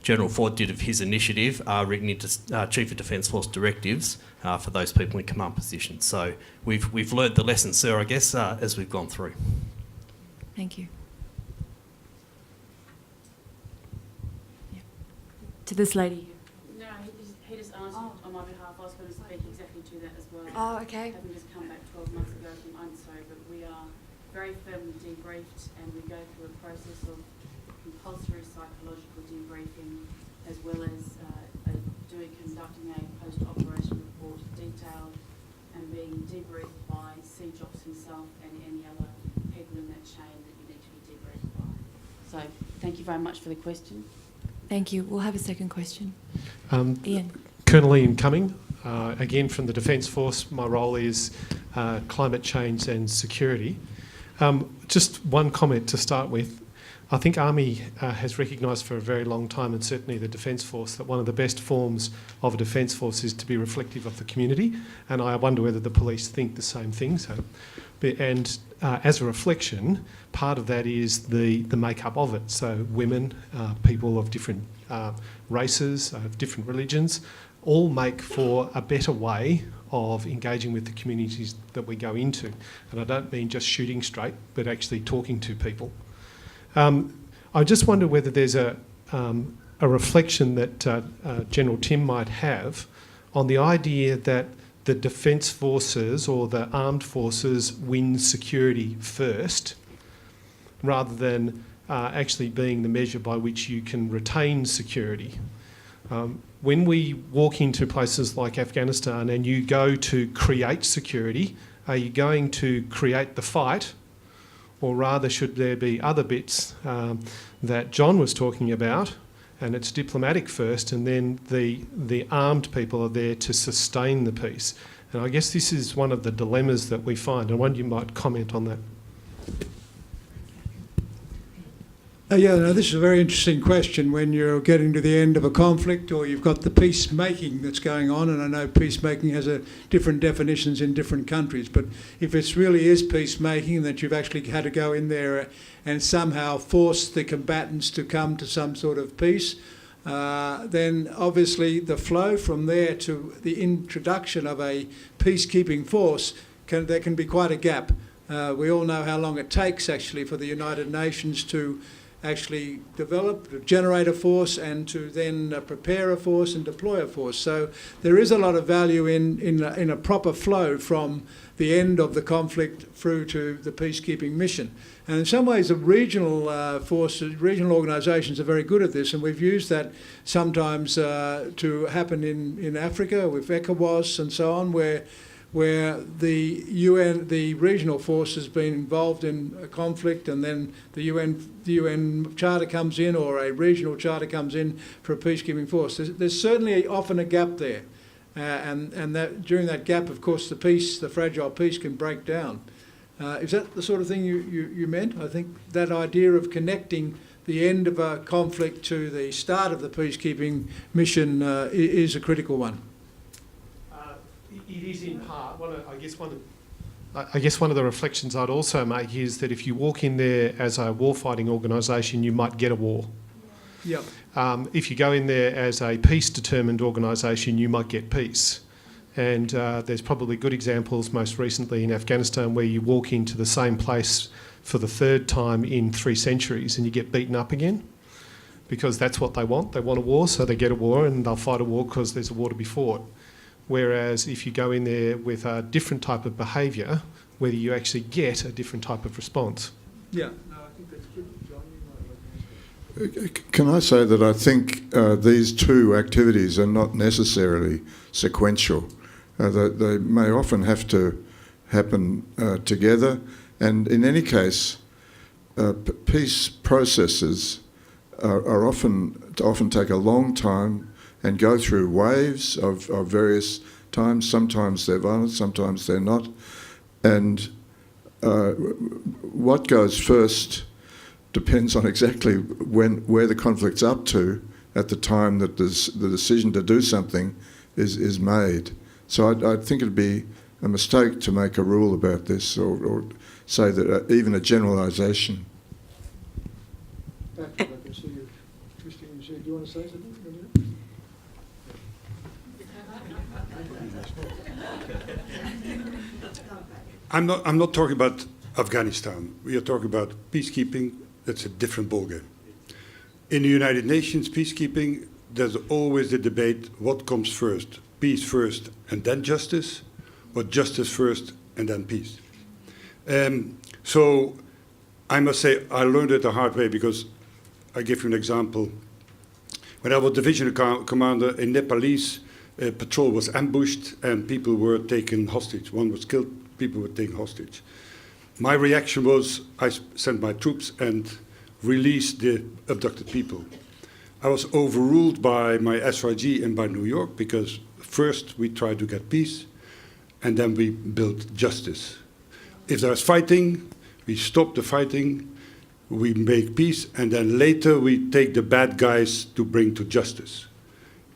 General Ford did of his initiative, are written into Chief of Defence Force directives for those people in command positions. So we've learnt the lesson, sir, I guess, as we've gone through. Thank you. To this lady. No, he just answered on my behalf. I was going to speak exactly to that as well. Oh, okay. Having just come back 12 months ago from UNSO, but we are very firmly debriefed, and we go through a process of compulsory psychological debriefing, as well as conducting a post-operation report detailed and being debriefed by CJOPS himself and any other people in that chain that you need to be debriefed by. So thank you very much for the question. Thank you. We'll have a second question. Ian. Colonel Ian Cumming, again from the Defence Force. My role is climate change and security. Just one comment to start with. I think Army has recognised for a very long time, and certainly the Defence Force, that one of the best forms of a Defence Force is to be reflective of the community, and I wonder whether the police think the same thing. As a reflection, part of that is the makeup of it. So women, people of different races, of different religions, all make for a better way of engaging with the communities that we go into. And I don't mean just shooting straight, but actually talking to people. I just wonder whether there's a reflection that General Tim might have on the idea that the Defence Forces or the armed forces win security first, rather than actually being the measure by which you can retain security. When we walk into places like Afghanistan and you go to create security, are you going to create the fight? Or rather, should there be other bits that John was talking about, and it's diplomatic first, and then the armed people are there to sustain the peace? And I guess this is one of the dilemmas that we find. I wonder you might comment on that. This is a very interesting question when you're getting to the end of a conflict or you've got the peacemaking that's going on, and I know peacemaking has different definitions in different countries, but if it really is peacemaking that you've actually had to go in there and somehow force the combatants to come to some sort of peace, then obviously the flow from there to the introduction of a peacekeeping force, there can be quite a gap. We all know how long it takes actually for the United Nations to actually develop, generate a force, and to then prepare a force and deploy a force. So there is a lot of value in a proper flow from the end of the conflict through to the peacekeeping mission. And in some ways the regional forces, regional organisations are very good at this, and we've used that sometimes to happen in Africa with ECOWAS and so on, where the regional force has been involved in a conflict, and then the UN charter comes in, or a regional charter comes in for a peacekeeping force. There's certainly often a gap there, and that during that gap, of course, the fragile peace can break down. Is that the sort of thing you meant? I think that idea of connecting the end of a conflict to the start of the peacekeeping mission is a critical one. It is in part. I guess one of the reflections I'd also make is that if you walk in there as a warfighting organisation, you might get a war. Yep. If you go in there as a peace-determined organisation, you might get peace. And there's probably good examples, most recently in Afghanistan, where you walk into the same place for the third time in 3 centuries and you get beaten up again, because that's what they want. They want a war, so they get a war, and they'll fight a war because there's a war to be fought. Whereas if you go in there with a different type of behaviour, whether you actually get a different type of response. Yeah, no, I think that's good. John, you might like to. Can I say that I think these two activities are not necessarily sequential. They may often have to happen together, and in any case, peace processes are often take a long time and go through waves of various times. Sometimes they're violent, sometimes they're not. And what goes first depends on exactly where the conflict's up to at the time that the decision to do something is made. So I think it'd be a mistake to make a rule about this or say that even a generalisation. Christine, do you want to say something? I'm not talking about Afghanistan. We are talking about peacekeeping. That's a different ballgame. In the United Nations peacekeeping, there's always the debate, what comes first? Peace first and then justice, or justice first and then peace? So I must say I learned it the hard way, because I give you an example. When I was division commander, a Nepalese patrol was ambushed and people were taken hostage. One was killed, people were taken hostage. My reaction was I sent my troops and released the abducted people. I was overruled by my SRG and by New York, because first we tried to get peace and then we built justice. If there's fighting, we stop the fighting, we make peace, and then later we take the bad guys to bring to justice.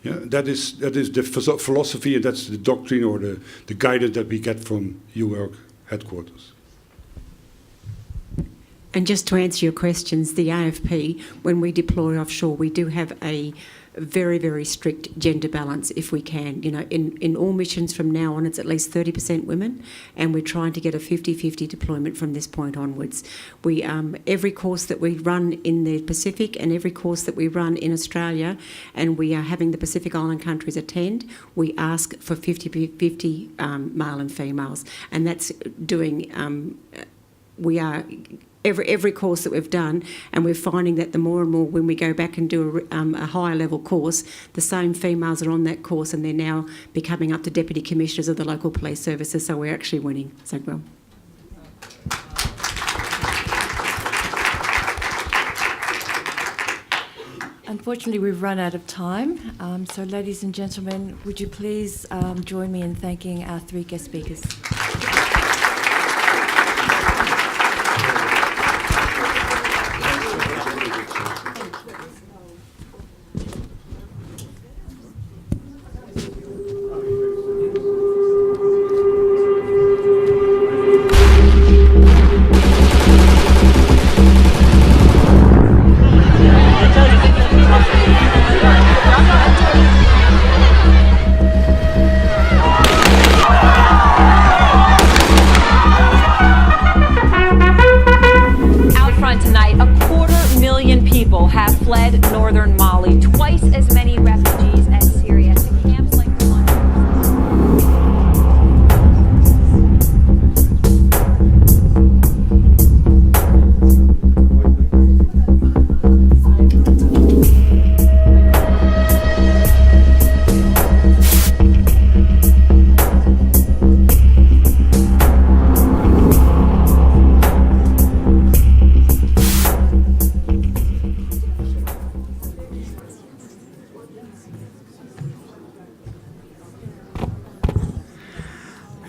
Yeah, that is the philosophy, and that's the doctrine or the guidance that we get from UNAA headquarters. And just to answer your questions, the AFP, when we deploy offshore, we do have a very, very strict gender balance if we can. You know, in all missions from now on, it's at least 30% women, and we're trying to get a 50-50 deployment from this point onwards. We every course that we run in the Pacific and every course that we run in Australia, and we are having the Pacific Island countries attend, we ask for 50-50 male and females, and that's doing. We are. Every course that we've done, and we're finding that the more and more when we go back and do a higher level course, the same females are on that course, and they're now becoming up to deputy commissioners of the local police services, so we're actually winning. So well. Unfortunately, we've run out of time. So ladies and gentlemen, would you please join me in thanking our three guest speakers.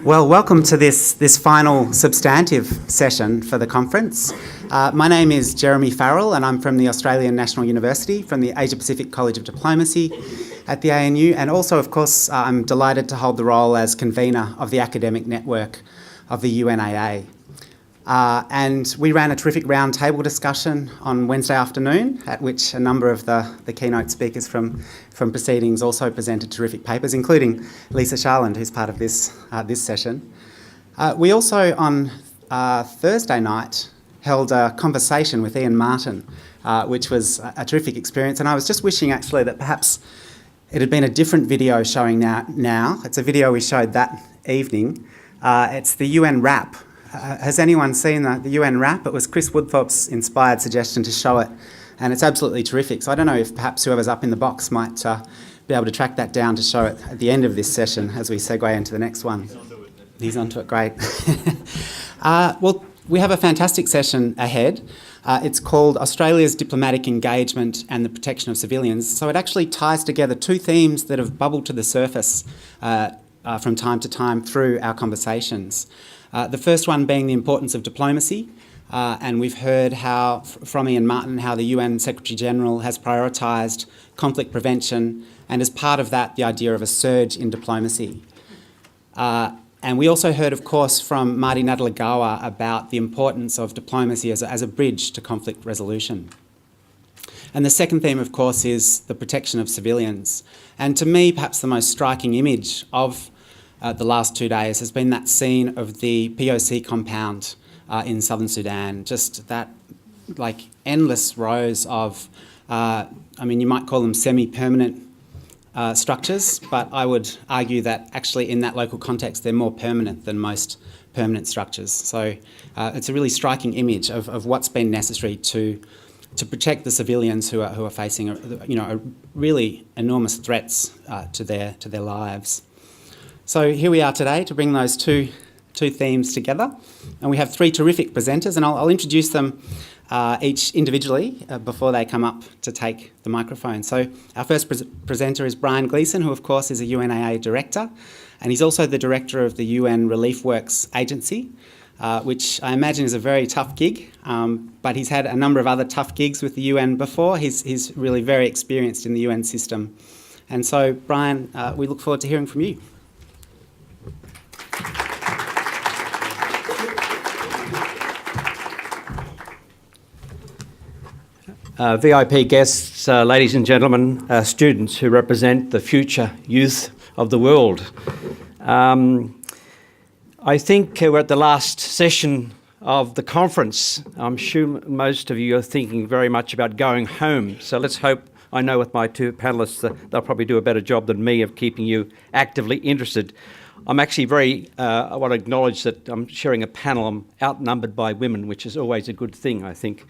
Well, welcome to this final substantive session for the conference. My name is Jeremy Farrell, and I'm from the Australian National University, from the Asia Pacific College of Diplomacy at the ANU, and also, of course, I'm delighted to hold the role as convener of the academic network of the UNAA. And we ran a terrific roundtable discussion on Wednesday afternoon, at which a number of the keynote speakers from proceedings also presented terrific papers, including Lisa Sharland, who's part of this session. We also, on Thursday night, held a conversation with Ian Martin, which was a terrific experience. And I was just wishing, actually, that perhaps it had been a different video showing now. It's a video we showed that evening. It's the UN rap. Has anyone seen the UN rap? It was Chris Woodthorpe's inspired suggestion to show it, and it's absolutely terrific. So I don't know if perhaps whoever's up in the box might be able to track that down to show it at the end of this session as we segue into the next one. He's onto it, great. Well, we have a fantastic session ahead. It's called Australia's Diplomatic Engagement and the Protection of Civilians. So it actually ties together two themes that have bubbled to the surface from time to time through our conversations. The first one being the importance of diplomacy, and we've heard how, from Ian Martin, how the UN Secretary-General has prioritised conflict prevention, and as part of that, the idea of a surge in diplomacy. And we also heard, of course, from Marty Nadalagawa about the importance of diplomacy as a bridge to conflict resolution. And the second theme, of course, is the protection of civilians. And to me, perhaps the most striking image of the last 2 days has been that scene of the POC compound in southern Sudan. Just that, like, endless rows of, you might call them semi-permanent structures, but I would argue that actually in that local context they're more permanent than most permanent structures. So it's a really striking image of what's been necessary to protect the civilians who are facing a really enormous threats to their lives. So here we are today to bring those two themes together, and we have three terrific presenters, and I'll introduce them each individually before they come up to take the microphone. So our first presenter is Brian Gleeson, who of course is a UNAA director, and he's also the director of the UN Relief Works Agency, which I imagine is a very tough gig, but he's had a number of other tough gigs with the UN before. He's really very experienced in the UN system. And so, Brian, we look forward to hearing from you. VIP guests, ladies and gentlemen, students who represent the future youth of the world. I think we're at the last session of the conference. I'm sure most of you are thinking very much about going home. So let's hope, I know with my two panellists, that they'll probably do a better job than me of keeping you actively interested. I'm actually I want to acknowledge that I'm sharing a panel. I'm outnumbered by women, which is always a good thing, I think,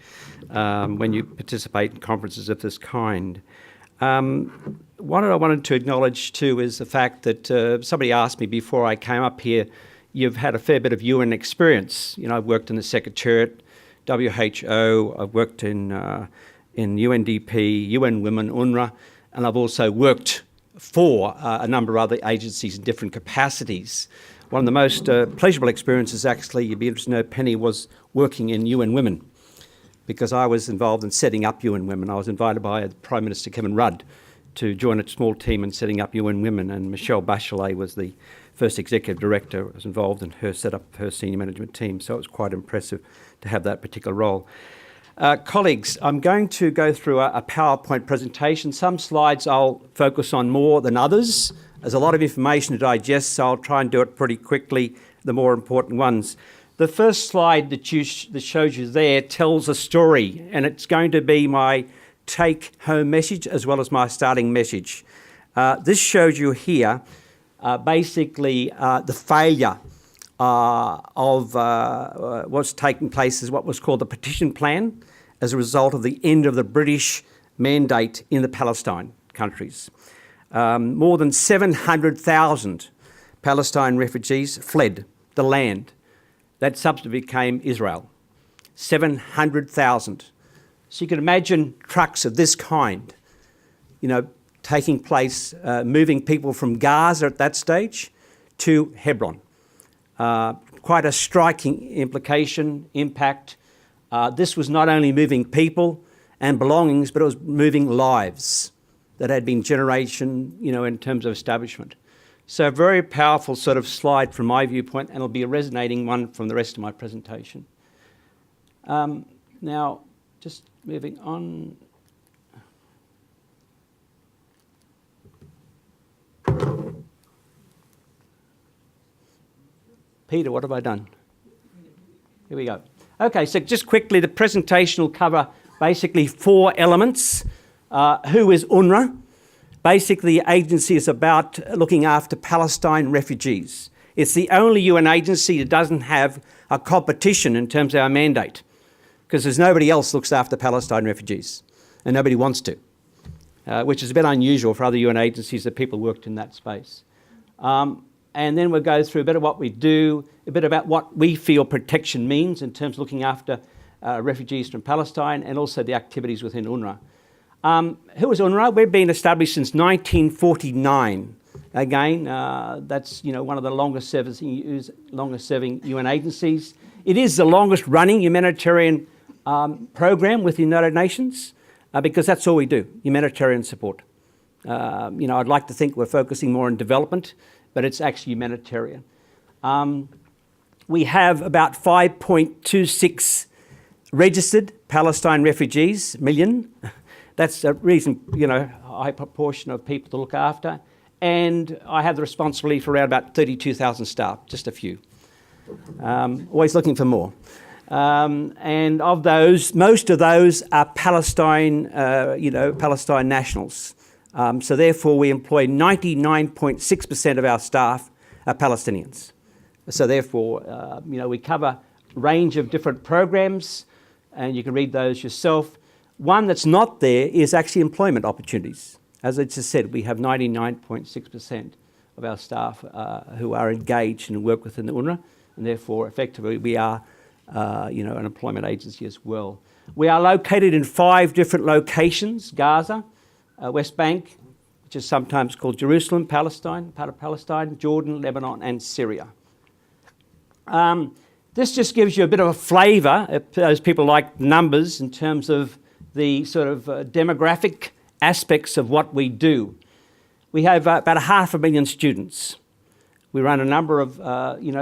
when you participate in conferences of this kind. What I wanted to acknowledge too is the fact that somebody asked me before I came up here, you've had a fair bit of UN experience. You know, I've worked in the Secretariat, WHO, I've worked in UNDP, UN Women, UNRWA, and I've also worked for a number of other agencies in different capacities. One of the most pleasurable experiences, actually, you'd be interested to know, Penny, was working in UN Women, because I was involved in setting up UN Women. I was invited by Prime Minister Kevin Rudd to join a small team in setting up UN Women, and Michelle Bachelet was the first executive director, was involved in her set up her senior management team, so it was quite impressive to have that particular role. Colleagues, I'm going to go through a PowerPoint presentation. Some slides I'll focus on more than others. There's a lot of information to digest, so I'll try and do it pretty quickly, the more important ones. The first slide that shows you there tells a story, and it's going to be my take-home message as well as my starting message. This shows you here basically the failure of what's taking place is what was called the Partition Plan as a result of the end of the British mandate in the Palestine countries. More than 700,000 Palestine refugees fled the land that subsequently became Israel. 700,000. So you can imagine trucks of this kind, you know, taking place, moving people from Gaza at that stage to Hebron. Quite a striking impact. This was not only moving people and belongings, but it was moving lives that had been generation, you know, in terms of establishment. So a very powerful sort of slide from my viewpoint, and it'll be a resonating one from the rest of my presentation. Now, just moving on. Peter, what have I done? Here we go. Okay, so just quickly, the presentation will cover basically four elements. Who is UNRWA? Basically, the agency is about looking after Palestine refugees. It's the only UN agency that doesn't have a competition in terms of our mandate, because there's nobody else looks after Palestine refugees, and nobody wants to, which is a bit unusual for other UN agencies that people worked in that space. And then we'll go through a bit of what we do, a bit about what we feel protection means in terms of looking after refugees from Palestine, and also the activities within UNRWA. Who is UNRWA? We've been established since 1949 Again, that's one of the longest serving UN agencies. It is the longest running humanitarian program with the United Nations because that's all we do, humanitarian support. I'd like to think we're focusing more on development, but it's actually humanitarian. We have about 5.26 registered Palestine refugees, million. That's a reason, high proportion of people to look after. And I have the responsibility for around about 32,000 staff, just a few. Always looking for more. And of those, most of those are Palestine, Palestine nationals. So therefore, we employ 99.6% of our staff are Palestinians. So therefore, we cover a range of different programs, and you can read those yourself. One that's not there is actually employment opportunities. As I just said, we have 99.6% of our staff who are engaged and work within the UNRWA, and therefore, effectively, we are, an employment agency as well. We are located in 5 different locations: Gaza, West Bank, which is sometimes called Jerusalem, Palestine, part of Palestine, Jordan, Lebanon, and Syria. This just gives you a bit of a flavour, those people like numbers, in terms of the sort of demographic aspects of what we do. We have about 500,000 students. We run a number of,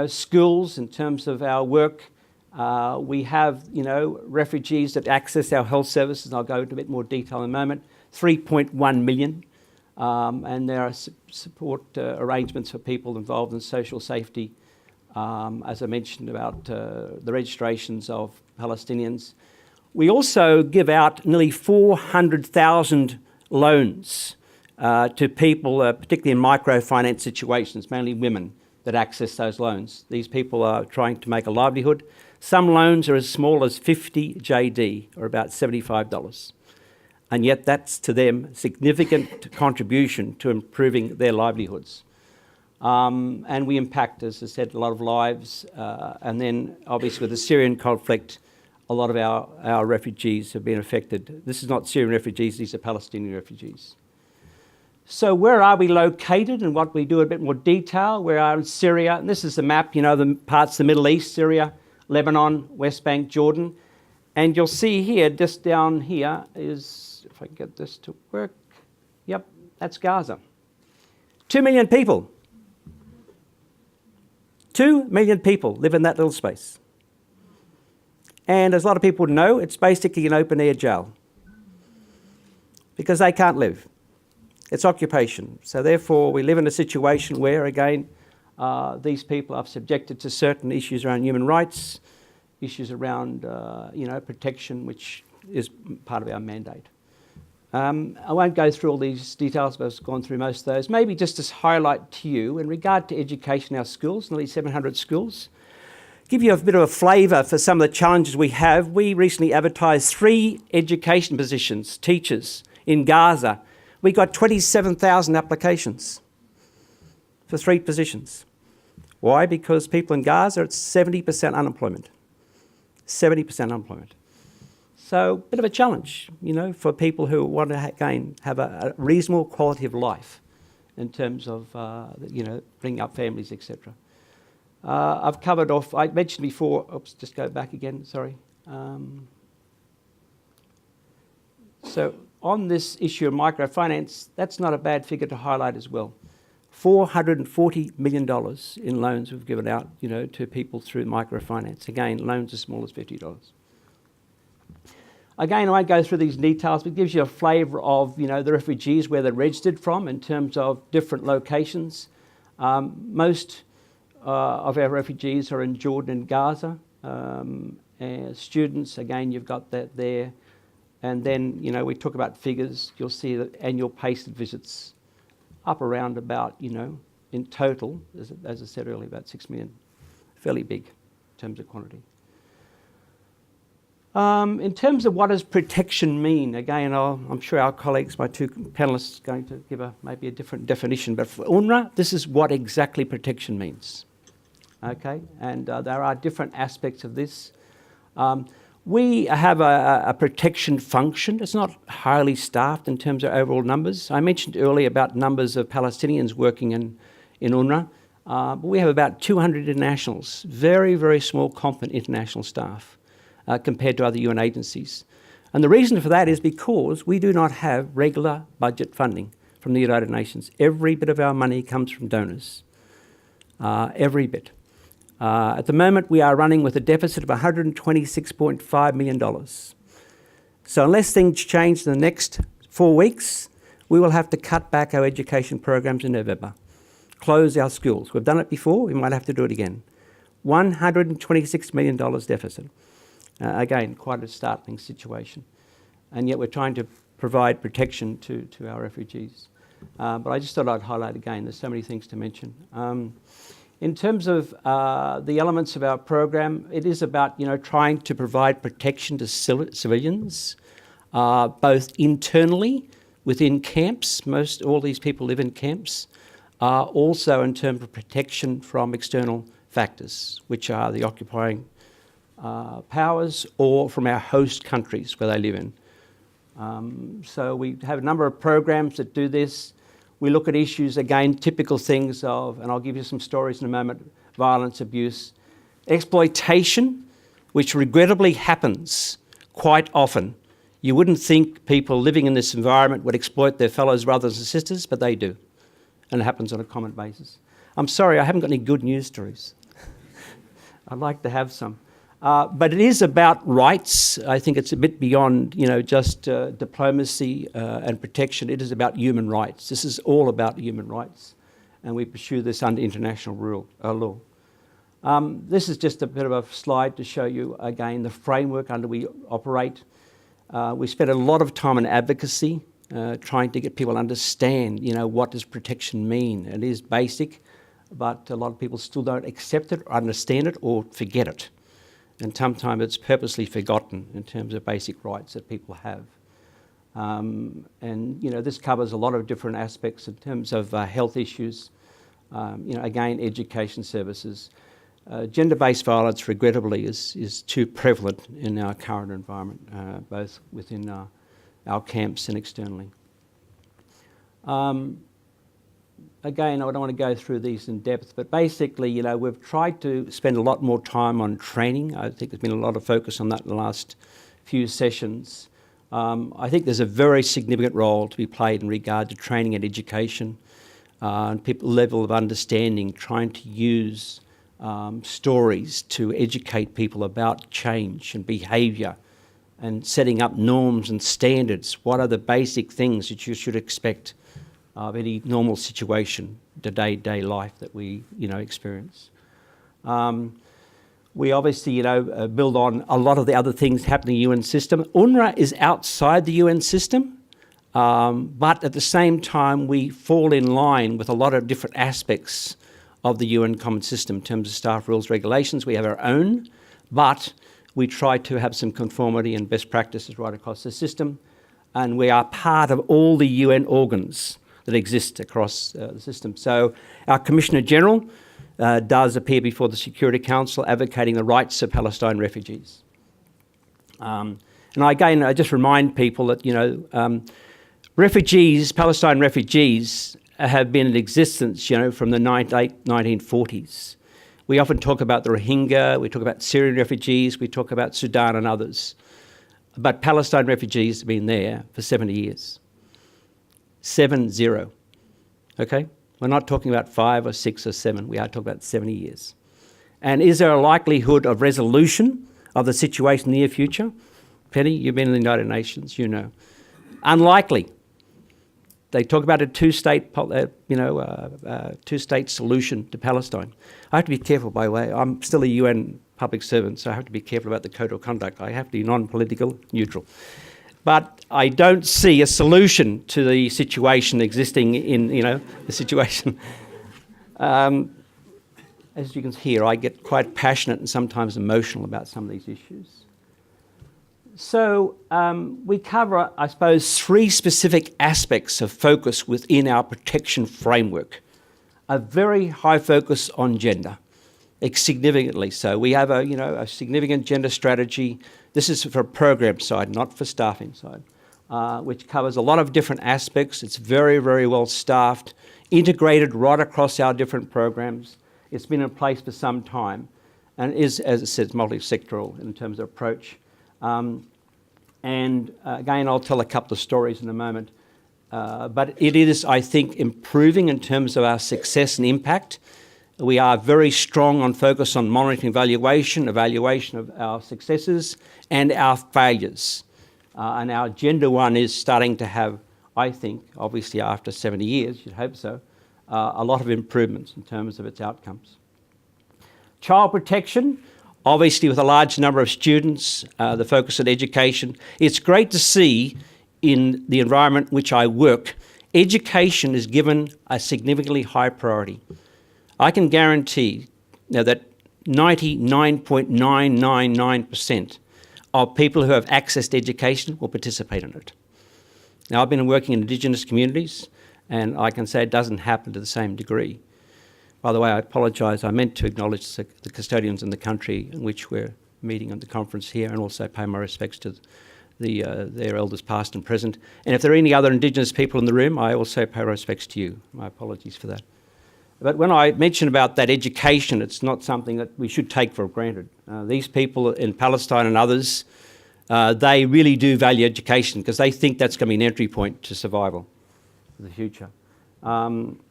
schools in terms of our work. We have, refugees that access our health services, and I'll go into a bit more detail in a moment. 3.1 million, and there are support arrangements for people involved in social safety, as I mentioned about the registrations of Palestinians. We also give out nearly 400,000 loans to people, particularly in microfinance situations, mainly women that access those loans. These people are trying to make a livelihood. Some loans are as small as 50 JD, or about $75. And yet that's to them a significant contribution to improving their livelihoods. And we impact, as I said, a lot of lives. And then obviously with the Syrian conflict, a lot of our refugees have been affected. This is not Syrian refugees, these are Palestinian refugees. So where are we located and what we do in a bit more detail? We are in Syria, and this is the map, the parts of the Middle East, Syria, Lebanon, West Bank, Jordan. And you'll see here, just down here is, if I can get this to work, yep, that's Gaza. 2 million people. 2 million people live in that little space. And as a lot of people know, it's basically an open-air jail because they can't live. It's occupation. So therefore, we live in a situation where, again, these people are subjected to certain issues around human rights, issues around, protection, which is part of our mandate. I won't go through all these details, but I've gone through most of those. Maybe just to highlight to you, in regard to education in our schools, nearly 700 schools, give you a bit of a flavour for some of the challenges we have. We recently advertised 3 education positions, teachers, in Gaza. We got 27,000 applications for 3 positions. Why? Because people in Gaza, it's 70% unemployment. 70% unemployment. So, a bit of a challenge, for people who want to, again, have a reasonable quality of life in terms of, bringing up families, etc. I've covered off, I mentioned before, oops, just go back again, sorry. So on this issue of microfinance, that's not a bad figure to highlight as well. $440 million in loans we've given out, to people through microfinance. Again, loans as small as $50. Again, I won't go through these details, but it gives you a flavour of, the refugees, where they're registered from in terms of different locations. Most of our refugees are in Jordan and Gaza. Students, again, you've got that there. And then, we talk about figures. You'll see that annual pasted visits up around about, in total, as I said earlier, about 6 million. Fairly big in terms of quantity. In terms of what does protection mean, again, I'm sure our colleagues, my 2 panellists, are going to give maybe a different definition. But for UNRWA, this is what exactly protection means. Okay, and there are different aspects of this. We have a protection function. It's not highly staffed in terms of overall numbers. I mentioned earlier about numbers of Palestinians working in UNRWA. But we have about 200 internationals, very, very small competent international staff compared to other UN agencies. And the reason for that is because we do not have regular budget funding from the United Nations. Every bit of our money comes from donors, every bit. At the moment, we are running with a deficit of $126.5 million. So unless things change in the next 4 weeks, we will have to cut back our education programs in November, close our schools. We've done it before, we might have to do it again. $126 million deficit. Again, quite a startling situation. And yet we're trying to provide protection to our refugees. But I just thought I'd highlight again, there's so many things to mention. In terms of the elements of our program, it is about trying to provide protection to civilians, both internally within camps. All these people live in camps. Also in terms of protection from external factors, which are the occupying powers or from our host countries where they live in. So we have a number of programs that do this. We look at issues, again, typical things of, and I'll give you some stories in a moment, violence, abuse, exploitation, which regrettably happens quite often. You wouldn't think people living in this environment would exploit their fellow brothers and sisters, but they do. And it happens on a common basis. I'm sorry, I haven't got any good news stories. I'd like to have some. But it is about rights. I think it's a bit beyond, just diplomacy and protection. It is about human rights. This is all about human rights, and we pursue this under international law. This is just a bit of a slide to show you, again, the framework under we operate. We spend a lot of time on advocacy, trying to get people to understand, what does protection mean. It is basic, but a lot of people still don't accept it, or understand it, or forget it. And sometimes it's purposely forgotten in terms of basic rights that people have. And this covers a lot of different aspects in terms of health issues, again, education services. Gender-based violence, regrettably, is too prevalent in our current environment, both within our camps and externally. Again, I don't want to go through these in depth, but basically, we've tried to spend a lot more time on training. I think there's been a lot of focus on that in the last few sessions. I think there's a very significant role to be played in regard to training and education, and people's level of understanding, trying to use stories to educate people about change and behaviour and setting up norms and standards. What are the basic things that you should expect of any normal situation, the day-to-day life that we, experience. We obviously, build on a lot of the other things happening in the UN system. UNRWA is outside the UN system, but at the same time, we fall in line with a lot of different aspects of the UN common system in terms of staff rules, regulations. We have our own, but we try to have some conformity and best practices right across the system, and we are part of all the UN organs that exist across the system. So our Commissioner General does appear before the Security Council advocating the rights of Palestine refugees. And again, I just remind people that, Palestine refugees have been in existence, from the 1940s. We often talk about the Rohingya, we talk about Syrian refugees, we talk about Sudan and others. But Palestine refugees have been there for 70 years. 70, okay? We're not talking about 5 or 6 or 7, we are talking about 70 years. And is there a likelihood of resolution of the situation in the near future? Penny, you've been in the United Nations, you know. Unlikely. They talk about a two-state solution to Palestine. I have to be careful, by the way. I'm still a UN public servant, so I have to be careful about the code of conduct. I have to be non-political, neutral. But I don't see a solution to the situation existing in, the situation. As you can hear, I get quite passionate and sometimes emotional about some of these issues. So we cover, I suppose, 3 specific aspects of focus within our protection framework. A very high focus on gender. significantly so. We have a significant gender strategy. This is for program side, not for staffing side, which covers a lot of different aspects. It's very, very well staffed, integrated right across our different programs. It's been in place for some time and is, as it says, multi-sectoral in terms of approach. Again, I'll tell a couple of stories in a moment. But it is, I think, improving in terms of our success and impact. We are very strong on focus on monitoring evaluation of our successes and our failures. And our gender one is starting to have, I think, obviously after 70 years, you'd hope so, a lot of improvements in terms of its outcomes. Child protection, obviously with a large number of students, the focus on education. It's great to see in the environment in which I work, education is given a significantly high priority. I can guarantee now that 99.999% of people who have access to education will participate in it. Now, I've been working in Indigenous communities, and I can say it doesn't happen to the same degree. By the way, I apologise, I meant to acknowledge the custodians in the country in which we're meeting at the conference here, and also pay my respects to their elders past and present. And if there are any other Indigenous people in the room, I also pay respects to you. My apologies for that. But when I mention about that education, it's not something that we should take for granted. These people in Palestine and others, they really do value education because they think that's going to be an entry point to survival for the future. And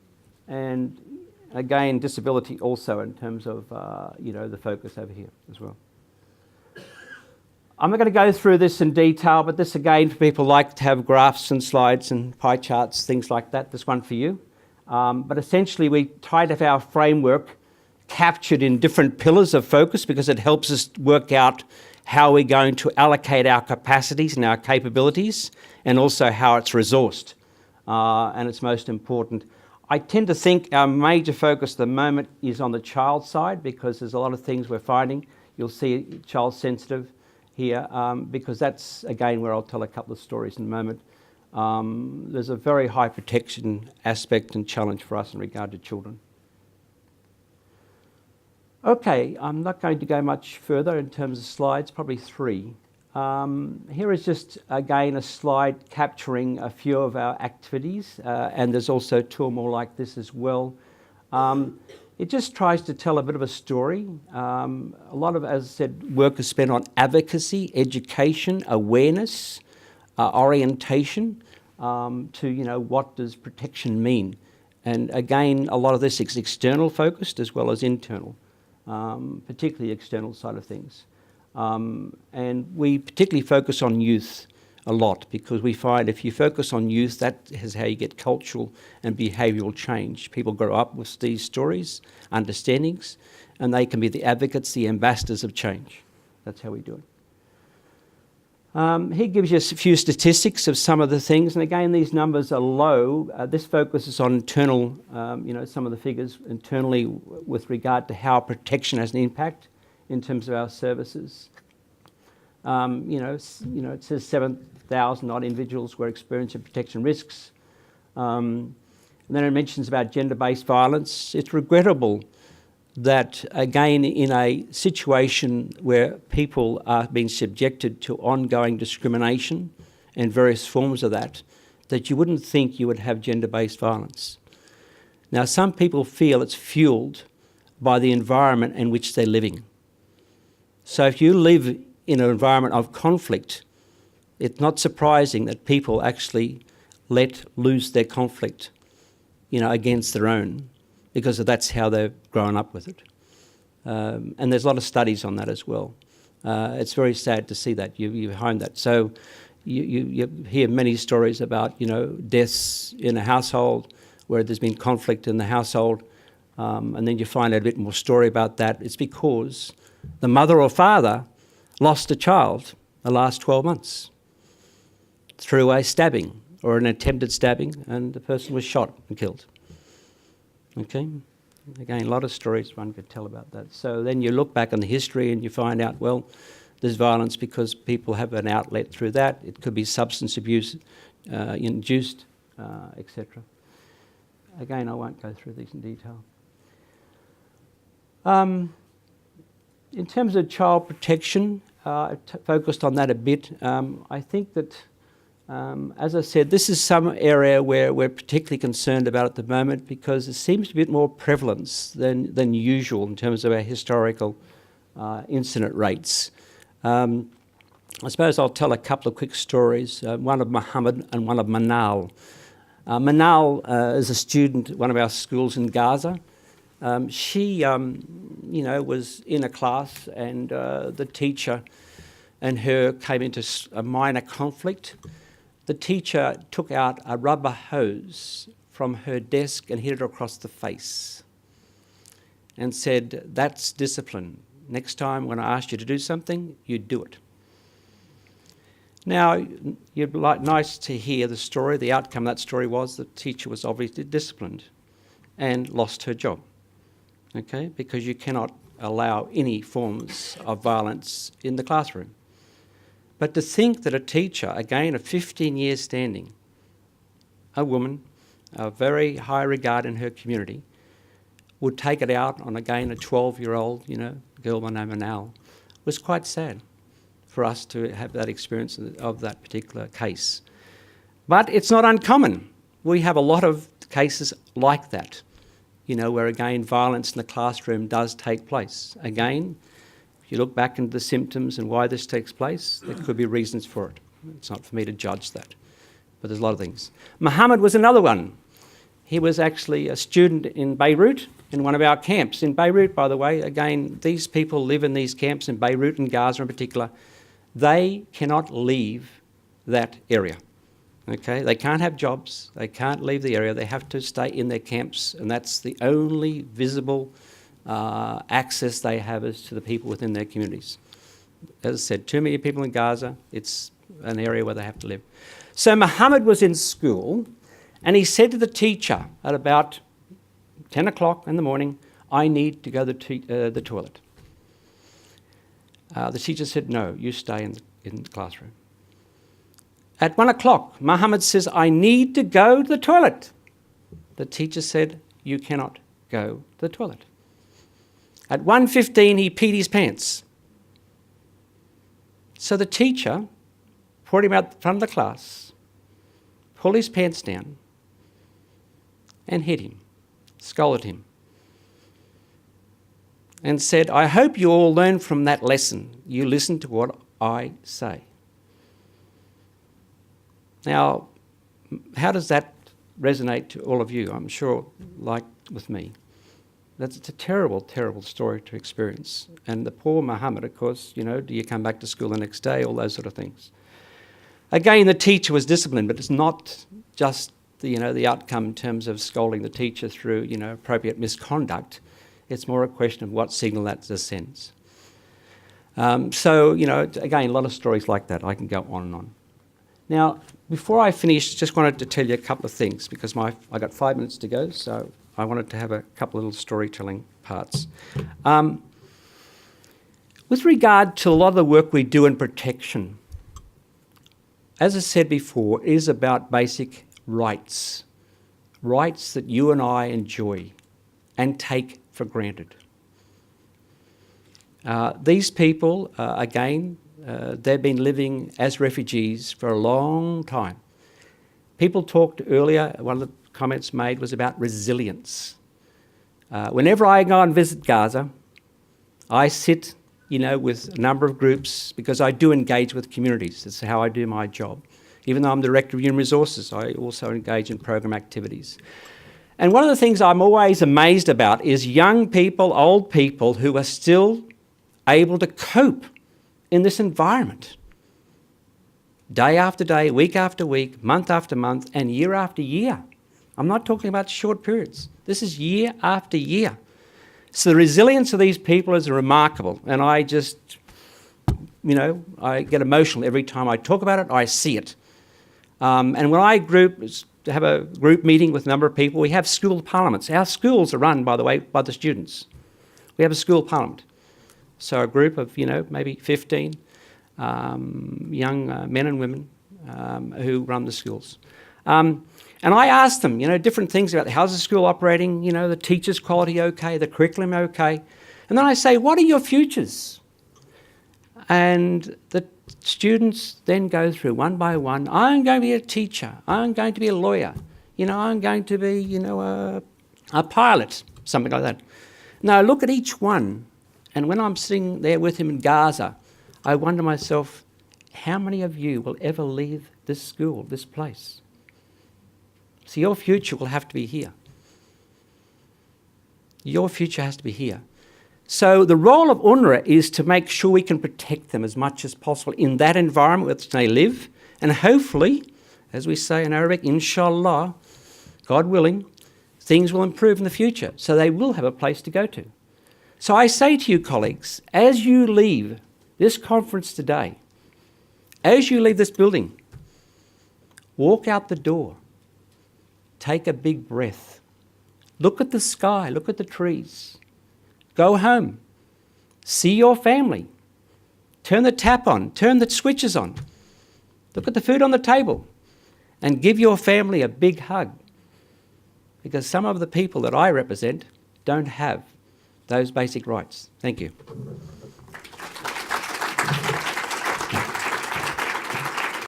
again, disability also in terms of the focus over here as well. I'm not going to go through this in detail, but this again, for people who like to have graphs and slides and pie charts, things like that, this one for you. But essentially we try to have our framework captured in different pillars of focus because it helps us work out how we're going to allocate our capacities and our capabilities and also how it's resourced. And it's most important. I tend to think our major focus at the moment is on the child side because there's a lot of things we're finding. You'll see child sensitive here because that's, again, where I'll tell a couple of stories in a moment. There's a very high protection aspect and challenge for us in regard to children. Okay, I'm not going to go much further in terms of slides, probably 3. Here is just, again, a slide capturing a few of our activities, and there's also 2 or more like this as well. It just tries to tell a bit of a story. A lot of, as I said, work is spent on advocacy, education, awareness, orientation to, what does protection mean? And again, a lot of this is external focused as well as internal, particularly external side of things. And we particularly focus on youth a lot because we find if you focus on youth, that is how you get cultural and behavioural change. People grow up with these stories, understandings, and they can be the advocates, the ambassadors of change. That's how we do it. He gives you a few statistics of some of the things, and again, these numbers are low. This focuses on internal, some of the figures internally with regard to how protection has an impact in terms of our services. It says 7,000 odd individuals were experiencing protection risks. And then it mentions about gender-based violence. It's regrettable that, again, in a situation where people are being subjected to ongoing discrimination and various forms of that you wouldn't think you would have gender-based violence. Now, some people feel it's fuelled by the environment in which they're living. So if you live in an environment of conflict, it's not surprising that people actually let loose their conflict, against their own, because that's how they've grown up with it. And there's a lot of studies on that as well. It's very sad to see that, you behind that. So you hear many stories about, deaths in a household where there's been conflict in the household, and then you find out a bit more story about that. It's because the mother or father lost a child the last 12 months through a stabbing or an attempted stabbing, and the person was shot and killed. Okay? Again, a lot of stories one could tell about that. So then you look back on the history and you find out, well, there's violence because people have an outlet through that. It could be substance abuse induced, etc. Again, I won't go through these in detail. In terms of child protection, I focused on that a bit. I think that, as I said, this is some area where we're particularly concerned about at the moment because there seems to be a bit more prevalence than usual in terms of our historical incident rates. I suppose I'll tell a couple of quick stories, one of Mohammed and one of Manal. Manal is a student at one of our schools in Gaza. She, was in a class and the teacher and her came into a minor conflict. The teacher took out a rubber hose from her desk and hit her across the face and said, "That's discipline. Next time when I ask you to do something, you do it." Now, you'd like nice to hear the story. The outcome of that story was the teacher was obviously disciplined and lost her job, okay, because you cannot allow any forms of violence in the classroom. But to think that a teacher, again, of 15 years standing, a woman, of very high regard in her community, would take it out on, again, a 12-year-old, girl by the name of Nal, was quite sad for us to have that experience of that particular case. But it's not uncommon. We have a lot of cases like that, where again violence in the classroom does take place. Again, if you look back into the symptoms and why this takes place, there could be reasons for it. It's not for me to judge that, but there's a lot of things. Mohammed was another one. He was actually a student in Beirut, in one of our camps. In Beirut, by the way, again, these people live in these camps in Beirut and Gaza in particular. They cannot leave that area, okay? They can't have jobs, they can't leave the area, they have to stay in their camps, and that's the only visible access they have is to the people within their communities. As I said, too many people in Gaza, it's an area where they have to live. So Mohammed was in school, and he said to the teacher at about 10 o'clock in the morning, "I need to go to the toilet." The teacher said, "No, you stay in the classroom." At 1 o'clock, Mohammed says, "I need to go to the toilet." The teacher said, "You cannot go to the toilet." At 1:15, he peed his pants. So the teacher brought him out from the class, pulled his pants down, and hit him, scolded him, and said, "I hope you all learn from that lesson. You listen to what I say." Now, how does that resonate to all of you? I'm sure, like with me. It's a terrible, terrible story to experience. And the poor Mohammed, of course, do you come back to school the next day? All those sort of things. Again, the teacher was disciplined, but it's not just the outcome in terms of scolding the teacher through, appropriate misconduct. It's more a question of what signal that sends. Again, a lot of stories like that. I can go on and on. Now, before I finish, just wanted to tell you a couple of things because I got 5 minutes to go, so I wanted to have a couple of little storytelling parts. With regard to a lot of the work we do in protection, as I said before, it is about basic rights that you and I enjoy and take for granted. These people, they've been living as refugees for a long time. People talked earlier, one of the comments made was about resilience. Whenever I go and visit Gaza, I sit, with a number of groups because I do engage with communities. That's how I do my job. Even though I'm Director of Human Resources, I also engage in program activities. And one of the things I'm always amazed about is young people, old people who are still able to cope in this environment. Day after day, week after week, month after month, and year after year. I'm not talking about short periods. This is year after year. So the resilience of these people is remarkable. And I just, I get emotional every time I talk about it, I see it. And when I have a group meeting with a number of people, we have school parliaments. Our schools are run, by the way, by the students. We have a school parliament. So a group of, maybe 15 young men and women who run the schools. And I asked them, different things about how's the school operating, the teachers' quality okay, the curriculum okay. And then I say, what are your futures? And the students then go through one by one. I'm going to be a teacher. I'm going to be a lawyer. I'm going to be, a pilot, something like that. Now, I look at each one, and when I'm sitting there with him in Gaza, I wonder to myself, how many of you will ever leave this school, this place? So your future will have to be here. Your future has to be here. So the role of UNRWA is to make sure we can protect them as much as possible in that environment which they live, and hopefully, as we say in Arabic, inshallah, God willing, things will improve in the future, so they will have a place to go to. So I say to you, colleagues, as you leave this conference today, as you leave this building, walk out the door, take a big breath, look at the sky, look at the trees, go home, see your family, turn the tap on, turn the switches on, look at the food on the table, and give your family a big hug. Because some of the people that I represent don't have those basic rights. Thank you.